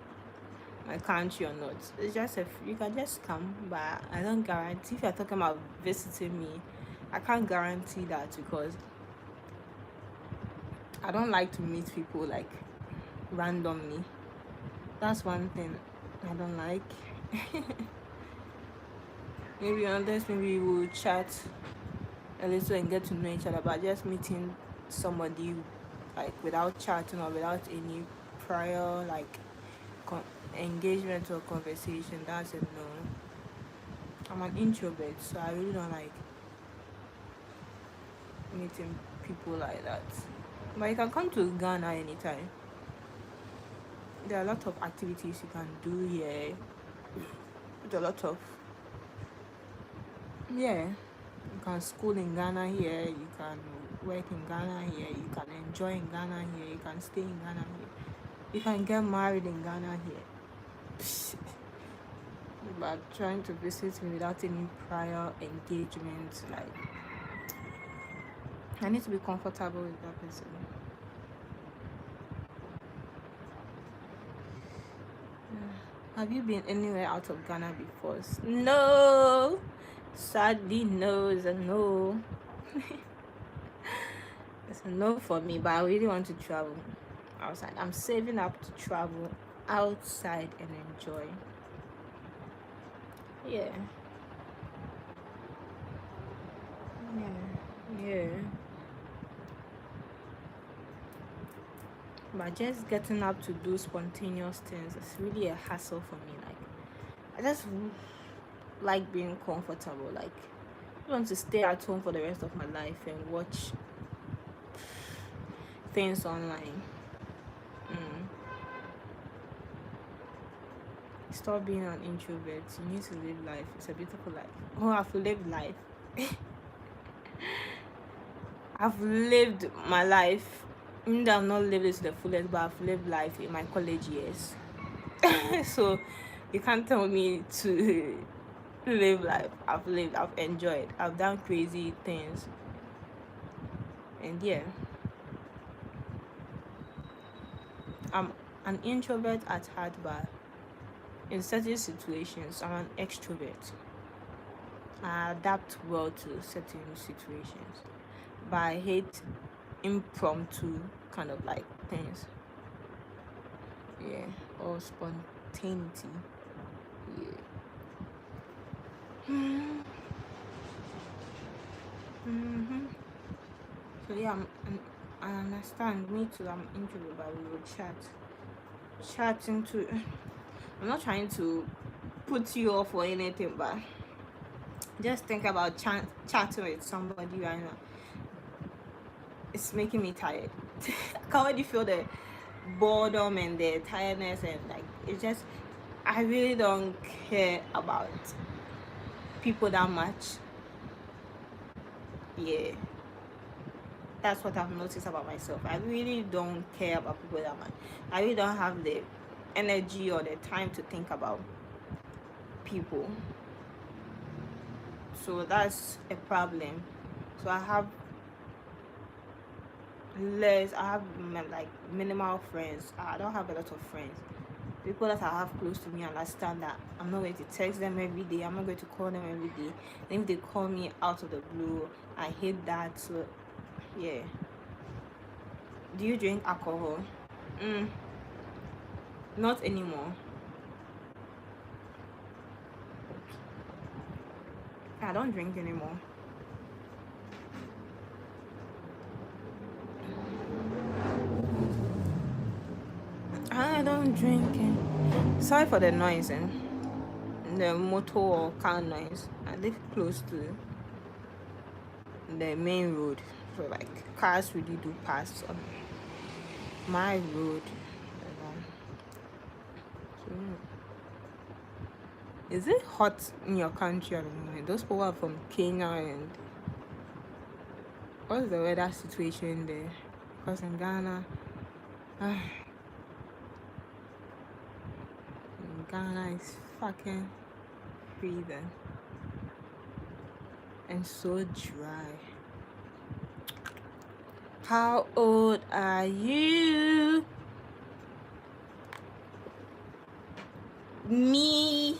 my country or not. It's just you can just come, but I don't guarantee. If you're talking about visiting me, I can't guarantee that because I don't like to meet people like randomly. That's one thing I don't like. Maybe unless maybe we'll chat a little and get to know each other, but just meeting somebody like without chatting or without any prior like con- engagement or conversation, that's a no. I'm an introvert, so I really don't like meeting people like that. But you can come to Ghana anytime. There are a lot of activities you can do here. There's a lot of, yeah, you can school in Ghana here, you can work in Ghana here, you can enjoy in Ghana here, you can stay in Ghana here, you can get married in Ghana here. But trying to visit me without any prior engagement, like, I need to be comfortable with that person. Have you been anywhere out of Ghana before? No. Sadly, no is a no. It's a no for me, but I really want to travel outside. I'm saving up to travel outside and enjoy. Yeah. Yeah. But just getting up to do spontaneous things is really a hassle for me. Like, I just like being comfortable. Like, I want to stay at home for the rest of my life and watch things online. Stop being an introvert. You need to live life. It's a beautiful life. Oh, I've lived life. I've lived my life. Even though I've not lived it to the fullest, but I've lived life in my college years. So you can't tell me to live life. I've lived, I've enjoyed, I've done crazy things. And yeah, I'm an introvert at heart, but in certain situations, I'm an extrovert. I adapt well to certain situations, but I hate impromptu kind of like things. Yeah, or spontaneity. Yeah. So yeah, I understand. Me too. I'm introvert, but we will chat into. I'm not trying to put you off or anything, but just think about chatting with somebody right now. It's making me tired. I can already feel the boredom and the tiredness, and like it's just. I really don't care about people that much. Yeah, that's what I've noticed about myself. I really don't care about people that much. I really don't have the energy or the time to think about people. So that's a problem. So I have like minimal friends. I don't have a lot of friends. People that I have close to me understand that I'm not going to text them every day. I'm not going to call them every day. And if they call me out of the blue, I hate that. So yeah. Do you drink alcohol? Not anymore. I don't drink anymore. I don't drink. Sorry for the noise and the motor or car noise. I live close to the main road, so like cars really do pass on my road. So, is it hot in your country at the moment? Those people are from Kenya, and what's the weather situation there? Because in Ghana, in Ghana is fucking freezing and so dry. How old are you? Me,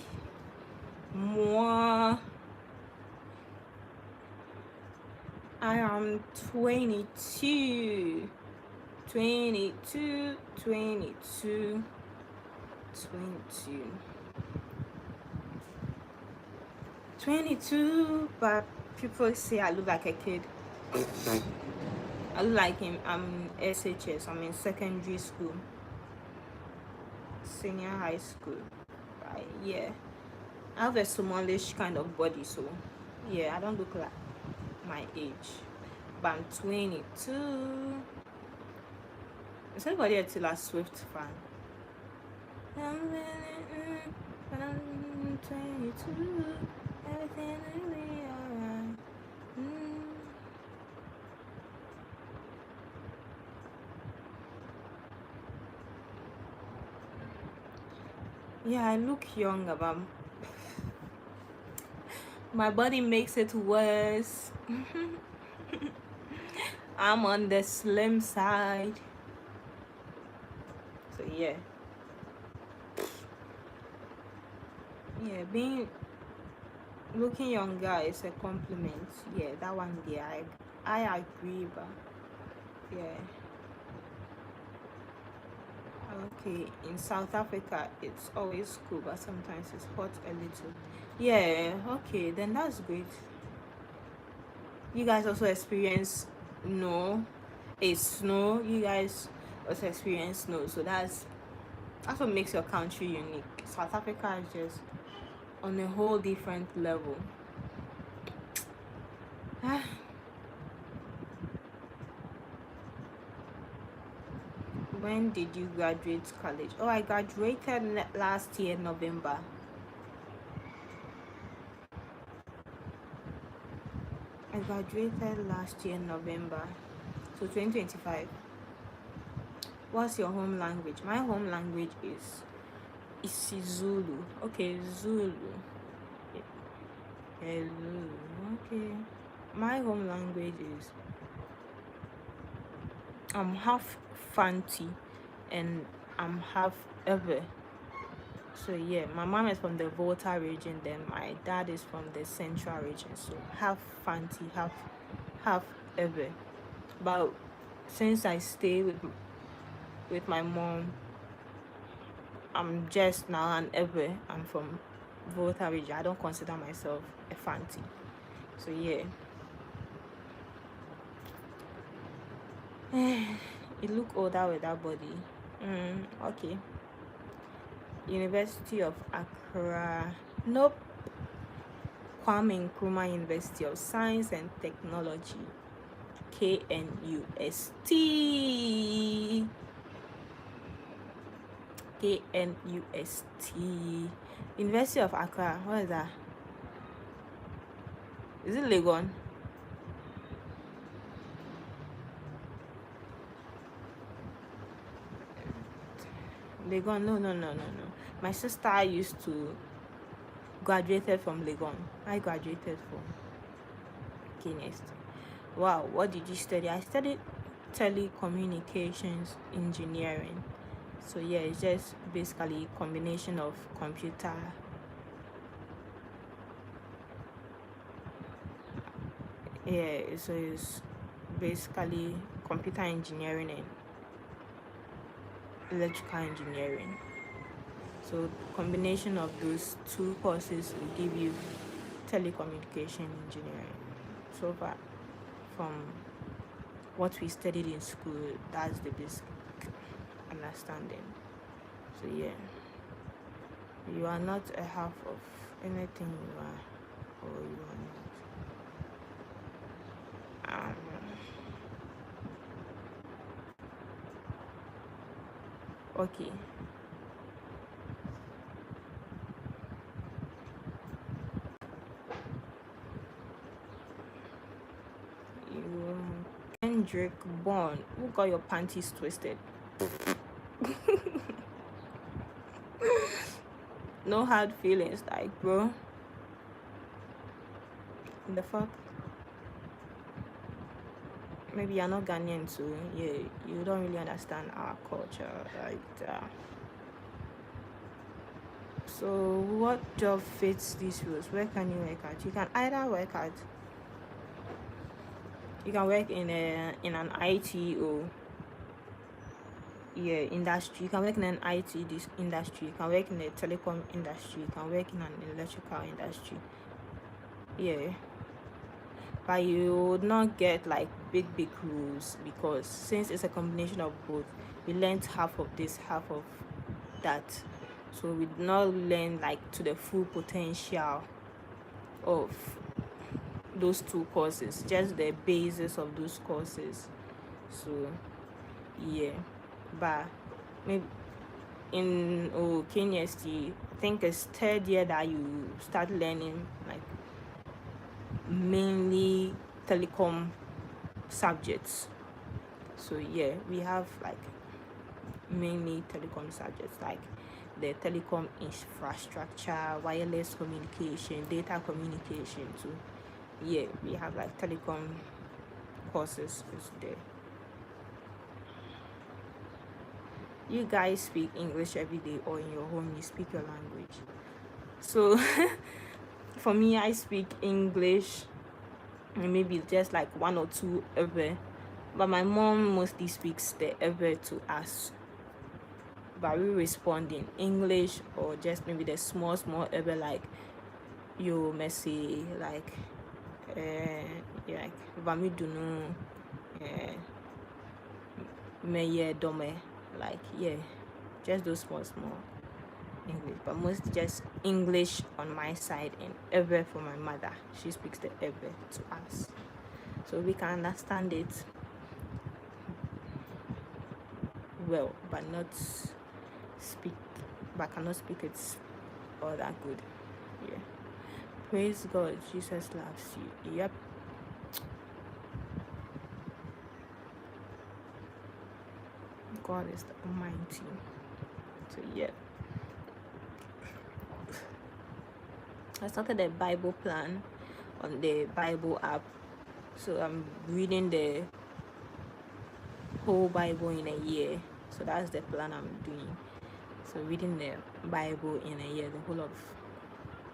moi. I am 22. 22, 22, 22. 22, but people say I look like a kid. I look like him. I'm SHS. I'm in secondary school, senior high school. Right? Yeah. I have a smallish kind of body, so yeah, I don't look like my age. But I'm 22. Is anybody a Taylor Swift fan? But I'm 22. Everything will be alright. Yeah, I look young, but my body makes it worse. I'm on the slim side. So yeah. Yeah, being looking younger is a compliment. Yeah, that one there I agree, but yeah. Okay, in South Africa it's always cool, but sometimes it's hot a little. Yeah, okay, then that's great. You guys also experience snow. You guys also experience snow, so that's what makes your country unique. South Africa is just on a whole different level. When did you graduate college? Oh, I graduated last year, November. I graduated last year, November. So 2025. What's your home language? My home language is isiZulu. Okay, Zulu. Hello. Okay. My home language is I'm half Fanti and I'm half Ewe. So yeah, my mom is from the Volta region, then my dad is from the Central region. So half Fanti, half Ewe. But since I stay with my mom, I'm just now an Ewe. I'm from Volta region. I don't consider myself a Fanti. So yeah. You look older with that body. Okay. University of Accra. Nope. Kwame Nkrumah University of Science and Technology. KNUST. KNUST. University of Accra. What is that? Is it Legon? Legon? No. My sister used to graduated from Legon. I graduated from KNUST. Wow, what did you study? I studied telecommunications engineering. So yeah, it's just basically combination of computer. Yeah, so it's basically computer engineering and electrical engineering. So combination of those two courses will give you telecommunication engineering. So far from what we studied in school, that's the basic understanding. So yeah, you are not a half of anything you are, or you are not. Okay. You Kendrick Bourne, who got your panties twisted? No hard feelings, like, bro. The fuck? Maybe you're not Ghanaian too. You don't really understand our culture like that. So what job fits these rules? Where can you work at? You can either work at You can work in an IT or industry. You can work in an IT industry. You can work in the telecom industry. You can work in an electrical industry. Yeah, but you would not get like big rules, because since it's a combination of both, we learned half of this, half of that. So we did not learn like to the full potential of those two courses, just the basis of those courses. So yeah, but maybe in KNST, I think it's third year that you start learning like mainly telecom subjects. So yeah, we have like mainly telecom subjects like the telecom infrastructure, wireless communication, data communication. So yeah, we have like telecom courses is there. You guys speak English every day, or in your home you speak your language? So for me, I speak English and maybe just like one or two ever, but my mom mostly speaks the ever to us, but we respond in English, or just maybe the small ever, like you may say like like vamidunu, meye dome, like yeah, just those small English, but mostly just English on my side and ever for my mother. She speaks the ever to us, so we can understand it well, but not speak, but cannot speak it all that good. Yeah. Praise God, Jesus loves you. Yep. God is the Almighty. So yeah, I started a Bible plan on the Bible app, so I'm reading the whole Bible in a year. So that's the plan I'm doing. So reading the Bible in a year, the whole of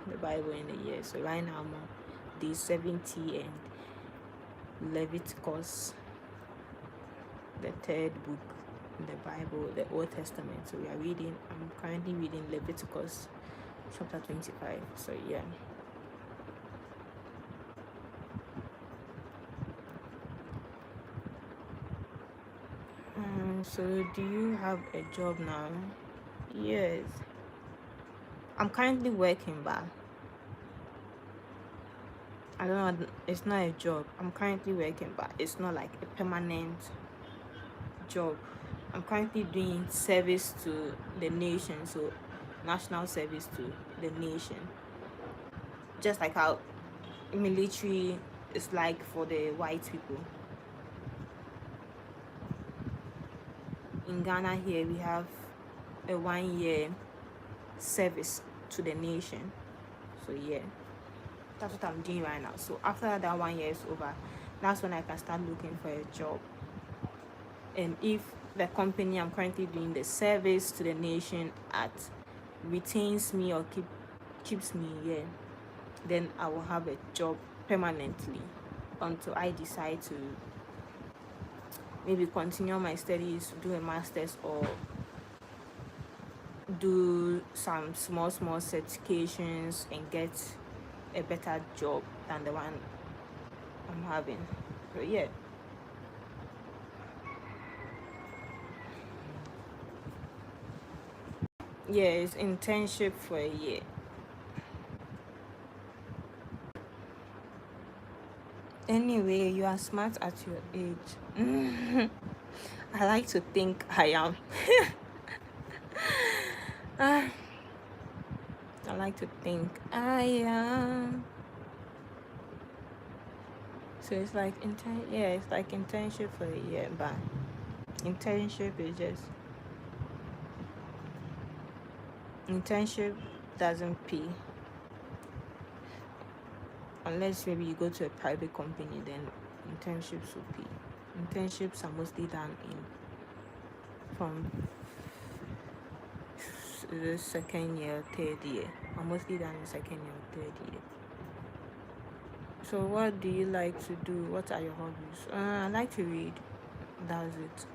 the Bible in a year. So right now I'm on day 70 and Leviticus, the third book in the Bible, the Old Testament. So I'm currently reading Leviticus chapter 25. So yeah. So do you have a job now? Yes, I'm currently working, but I don't know, it's not a job. I'm currently working, but it's not like a permanent job. I'm currently doing service to the nation, so national service to the nation, just like how military is like for the white people. In Ghana here, we have a 1 year service to the nation. So yeah, that's what I'm doing right now. So after that 1 year is over, that's when I can start looking for a job. And if the company I'm currently doing the service to the nation at retains me or keeps me here, then I will have a job permanently until I decide to maybe continue my studies, do a master's, or do some small certifications and get a better job than the one I'm having. So yeah. Yeah, it's internship for a year. Anyway, you are smart at your age. I like to think I am. I like to think I am. So it's like it's like internship for a year, but internship is just internship doesn't pay unless maybe you go to a private company, then internships will pay. Internships are mostly done from the second year, third year. Are mostly done in second year, third year. So what do you like to do? What are your hobbies? I like to read. That's it.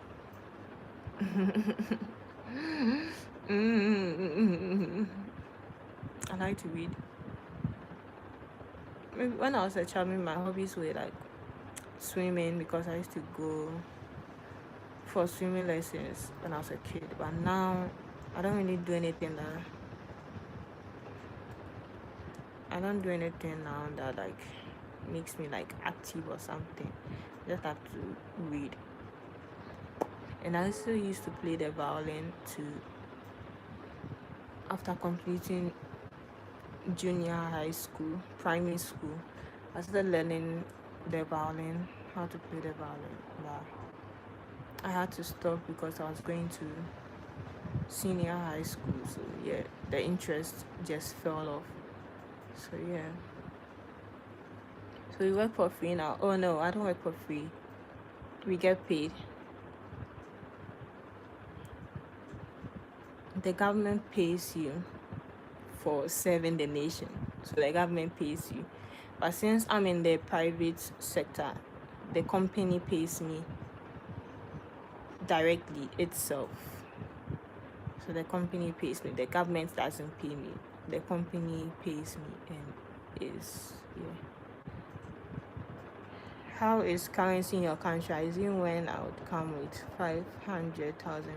I like to read. Maybe when I was a child, maybe my hobbies were like swimming, because I used to go for swimming lessons when I was a kid. But now I don't really do anything that I don't do anything now that like makes me like active or something. I just have to read. And I also used to play the violin too. After completing junior high school, primary school, I started learning the violin, how to play the violin. But I had to stop because I was going to senior high school. So yeah, the interest just fell off. So yeah. So we work for free now. Oh no, I don't work for free. We get paid. The government pays you for serving the nation. So the government pays you. But since I'm in the private sector, the company pays me directly itself. So the company pays me. The government doesn't pay me. The company pays me, and is yeah. How is currency in your country? I assume when I would come with 500,000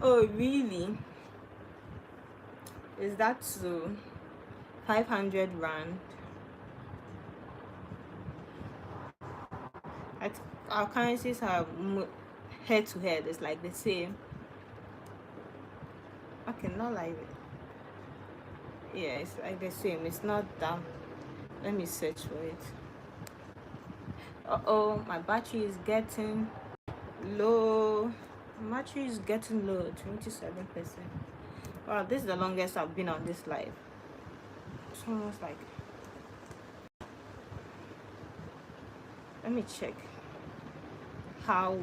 Oh really? Is that so? 500 rand. Our currencies are head to head. It's like the same. Okay, not like it. Yeah, it's like the same. It's not that. Let me search for it. Oh, my battery is getting low. My battery is getting low. 27%. Wow, this is the longest I've been on this live. It's almost like. Let me check how.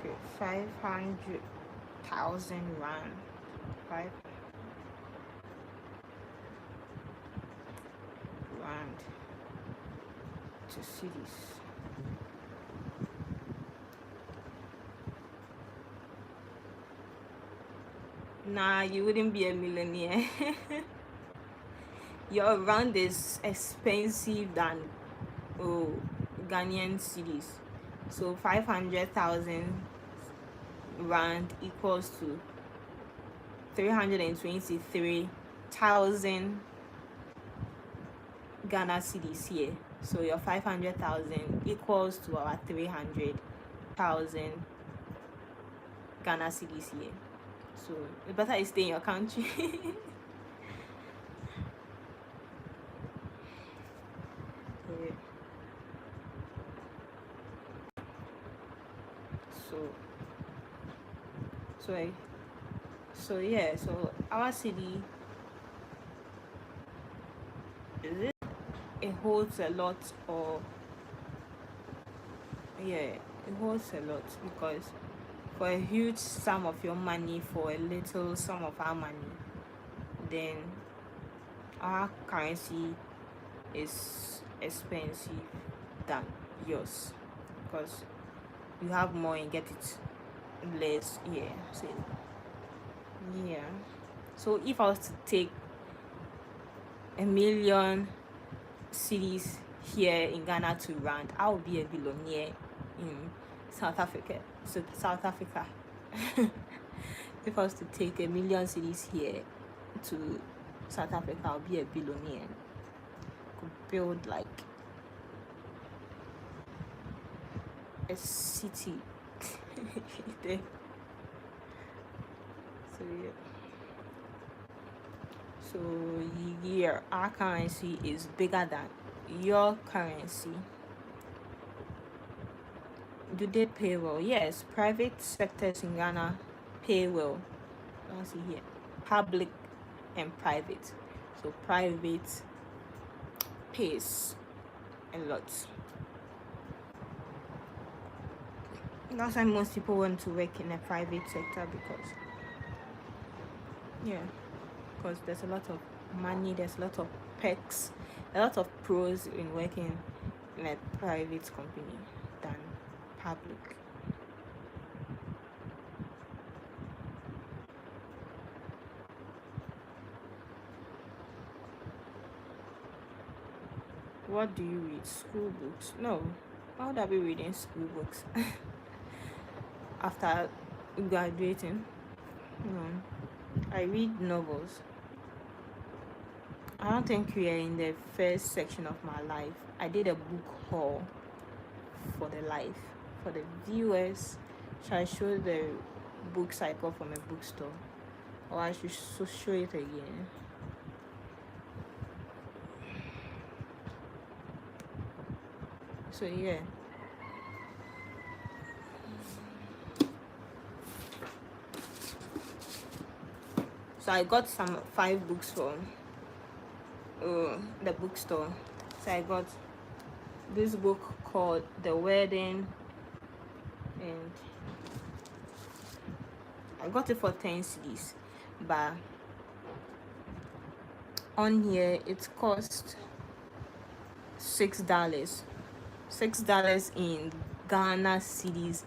Okay, 500,000 rand. 5 rand to cities. Nah, you wouldn't be a millionaire. Your rand is expensive than Ghanaian cedis. So 500,000 rand equals to 323,000 Ghana cedis here. So your 500,000 equals to our 300,000 Ghana cedis here. So it's better you stay in your country. Yeah. So yeah, so our city is it holds a lot, or yeah, it holds a lot, because for a huge sum of your money for a little sum of our money, then our currency is expensive than yours, because you have more and get it less. Yeah, so yeah. So if I was to take a million cities here in Ghana to rand, I would be a billionaire in South Africa. So South Africa. If I was to take a million cities here to South Africa, I'll be a billionaire. Could build like a city there. So yeah. So yeah, our currency is bigger than your currency. Do they pay well? Yes, private sectors in Ghana pay well. Let's see here. Public and private. So private pays a lot. That's why most people want to work in a private sector, because yeah, because there's a lot of money, there's a lot of perks, a lot of pros in working in a private company than public. What do you read? School books? No. Why would I be reading school books after graduating? No. I read novels. I don't think we are in the first section of my life. I did a book haul for the life, for the viewers. Should I show the books I got from a bookstore, or I should show it again? So yeah. So I got some 5 books from the bookstore. So I got this book called The Wedding, and I got it for 10 cedis, but on here it cost $6. $6 in Ghana cedis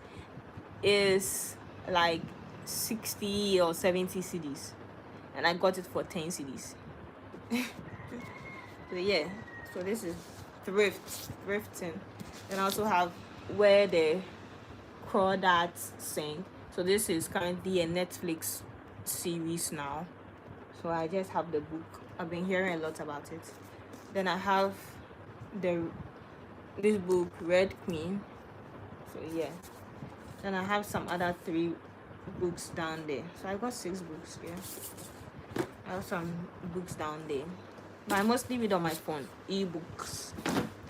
is like 60 or 70 cedis, and I got it for 10 cedis. So yeah, so this is thrifting. And I also have Where the Crawdads Sing. So this is currently a Netflix series now. So I just have the book. I've been hearing a lot about it. Then I have this book, Red Queen. So yeah. Then I have some other 3 books down there. So I got 6 books here. I have some books down there. But I mostly read on my phone, ebooks.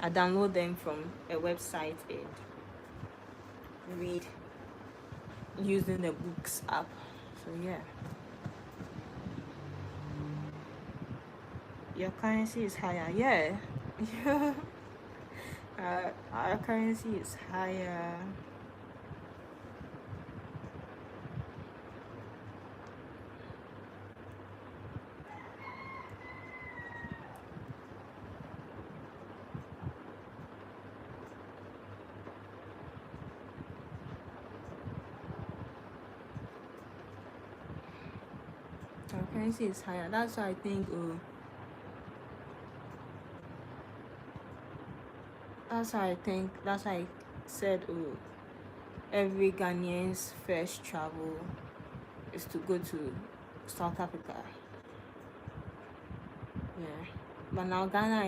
I download them from a website and read using the books app. So yeah. Your currency is higher. Yeah. Our currency is higher. Our currency is higher. That's why I think that's why I said every Ghanaian's first travel is to go to South Africa. Yeah. But now Ghana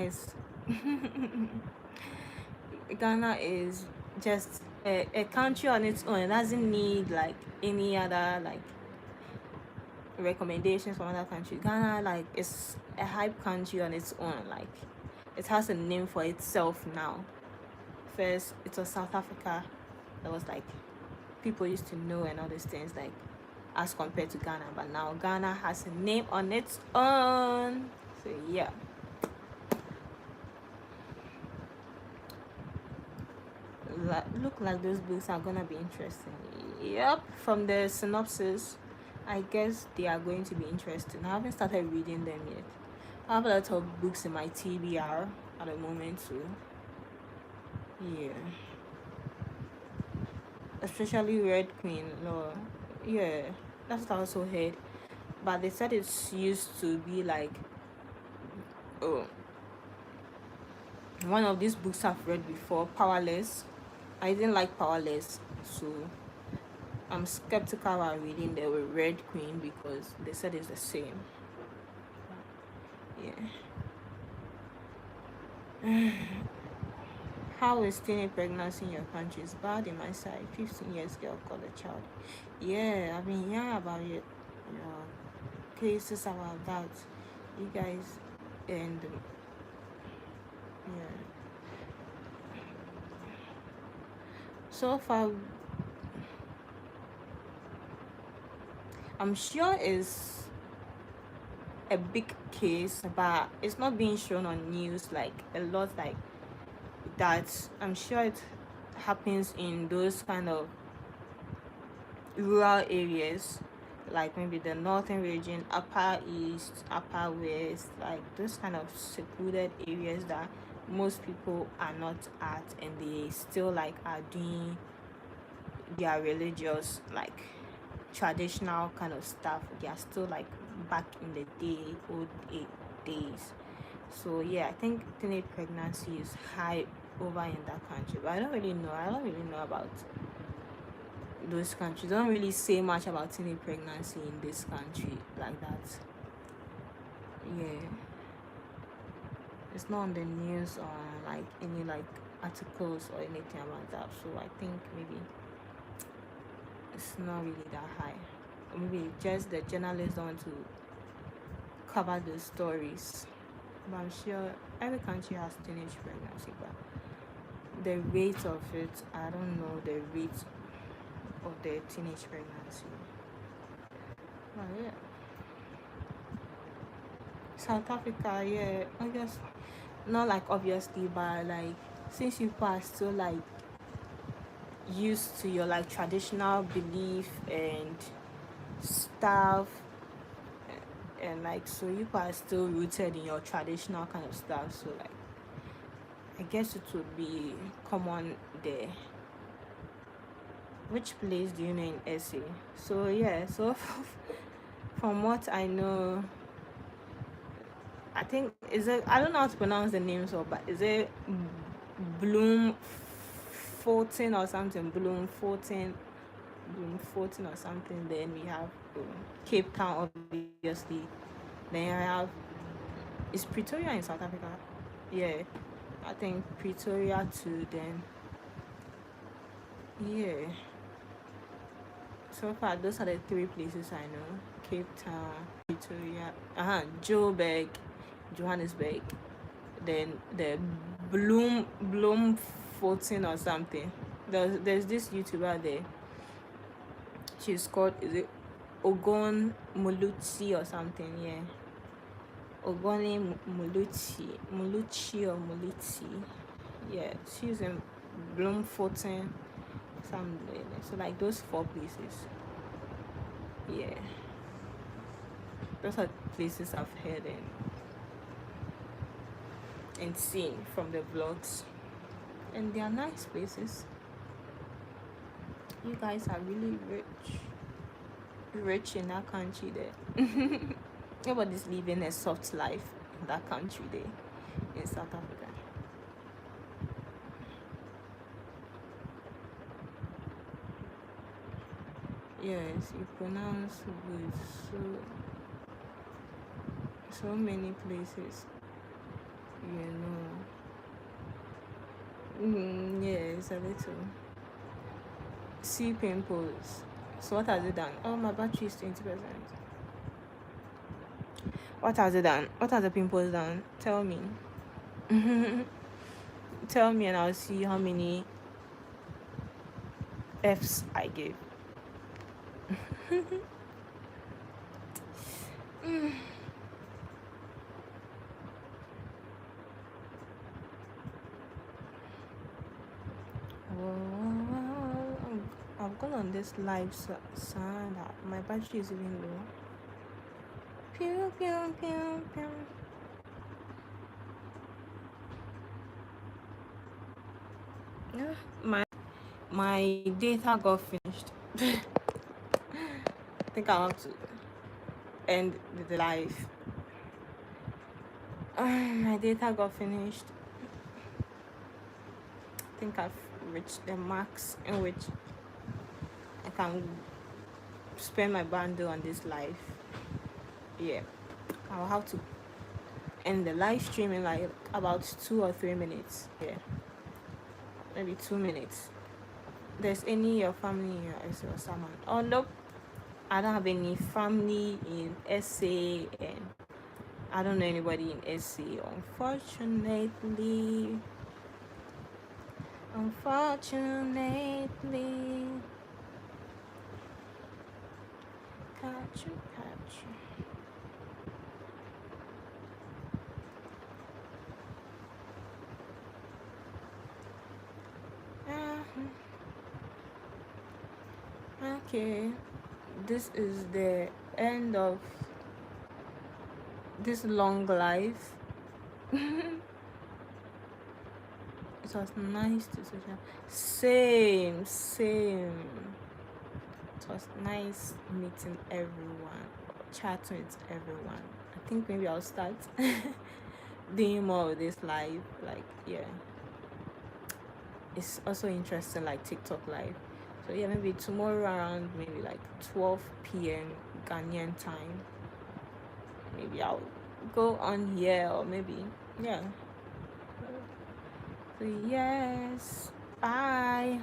is just a country on its own. It doesn't need like any other like recommendations from other countries. Ghana like is a hype country on its own. Like it has a name for itself now. First it was South Africa. That was like people used to know and all these things like as compared to Ghana. But now Ghana has a name on its own. So yeah. Look like those books are gonna be interesting. Yep, from the synopsis I guess they are going to be interesting. I haven't started reading them yet. I have a lot of books in my TBR at the moment too. Yeah, especially Red Queen. No, yeah, that's what I also heard, but they said it's used to be like oh, one of these books I've read before, Powerless. I didn't like Powerless, so I'm skeptical about reading the Red Queen because they said it's the same. Yeah. How is teen pregnancy in your country? Is bad in my side. 15 years girl got a child. Yeah, I've been hearing about it. You know, cases about that. You guys, and yeah. So far, I'm sure it's a big case, but it's not being shown on news like a lot like that. I'm sure it happens in those kind of rural areas, like maybe the northern region, upper east, upper west, like those kind of secluded areas that most people are not at, and they still like are doing their religious, like traditional kind of stuff. They are still like back in the days. So yeah, I think teenage pregnancy is high over in that country, but I don't really know. I don't really know about those countries. Don't really say much about teenage pregnancy in this country like that. Yeah, it's not on the news or like any like articles or anything about that. So I think maybe it's not really that high. Or maybe just the journalists don't want to cover the stories. But I'm sure every country has teenage pregnancy, but the rate of it, I don't know the rate of the teenage pregnancy. But yeah, South Africa, yeah, I guess not like obviously, but like since you are still like used to your like traditional belief and stuff, and like so you are still rooted in your traditional kind of stuff, so like I guess it would be common there. Which place do you know in SA? So yeah, so from what I know, I think is it, I don't know how to pronounce the names of, but is it Bloem 14 or something? Bloem 14, Bloem 14 or something. Then we have Cape Town, obviously. Then I have, is Pretoria in South Africa? Yeah, I think Pretoria too. Then yeah. So far, those are the three places I know: Cape Town, Pretoria, Joburg, Johannesburg. Then the Bloem 14 or something. There's this YouTuber there. She's called, is it Ogon Muluchi or something? Yeah, Ogoni Muluchi or Muliti. Yeah, she's in Bloem 14 something. So like those four places. Yeah, those are places I've heard and seen from the vlogs, and they are nice places. You guys are really rich in that country there. Nobody's living a soft life in that country there in South Africa. Yes, you pronounce with so many places, you know. Yes, a little. See pimples. So what has it done? Oh, my battery is 20%. What has it done? What has the pimples done? Tell me. Tell me, and I'll see how many F's I give. I've gone on this live sound that my battery is even low. Pew, pew, pew, pew. Yeah, my data got finished. I think I have to end the live. My data got finished. I think I've reached the max in which I can spend my bundle on this live. Yeah, I'll have to end the live stream in like about 2 or 3 minutes. Yeah, maybe 2 minutes. There's any your family in your SA or someone? Oh nope, I don't have any family in SA, and I don't know anybody in SA, unfortunately. Catch you. okay, this is the end of this long life. It was nice to social. Same. It was nice meeting everyone, chatting with everyone. I think maybe I'll start doing more of this live. Like, yeah, it's also interesting, like TikTok live. So yeah, maybe tomorrow around maybe like 12 p.m. Ghanaian time. Maybe I'll go on here, or maybe, yeah. So yes, bye.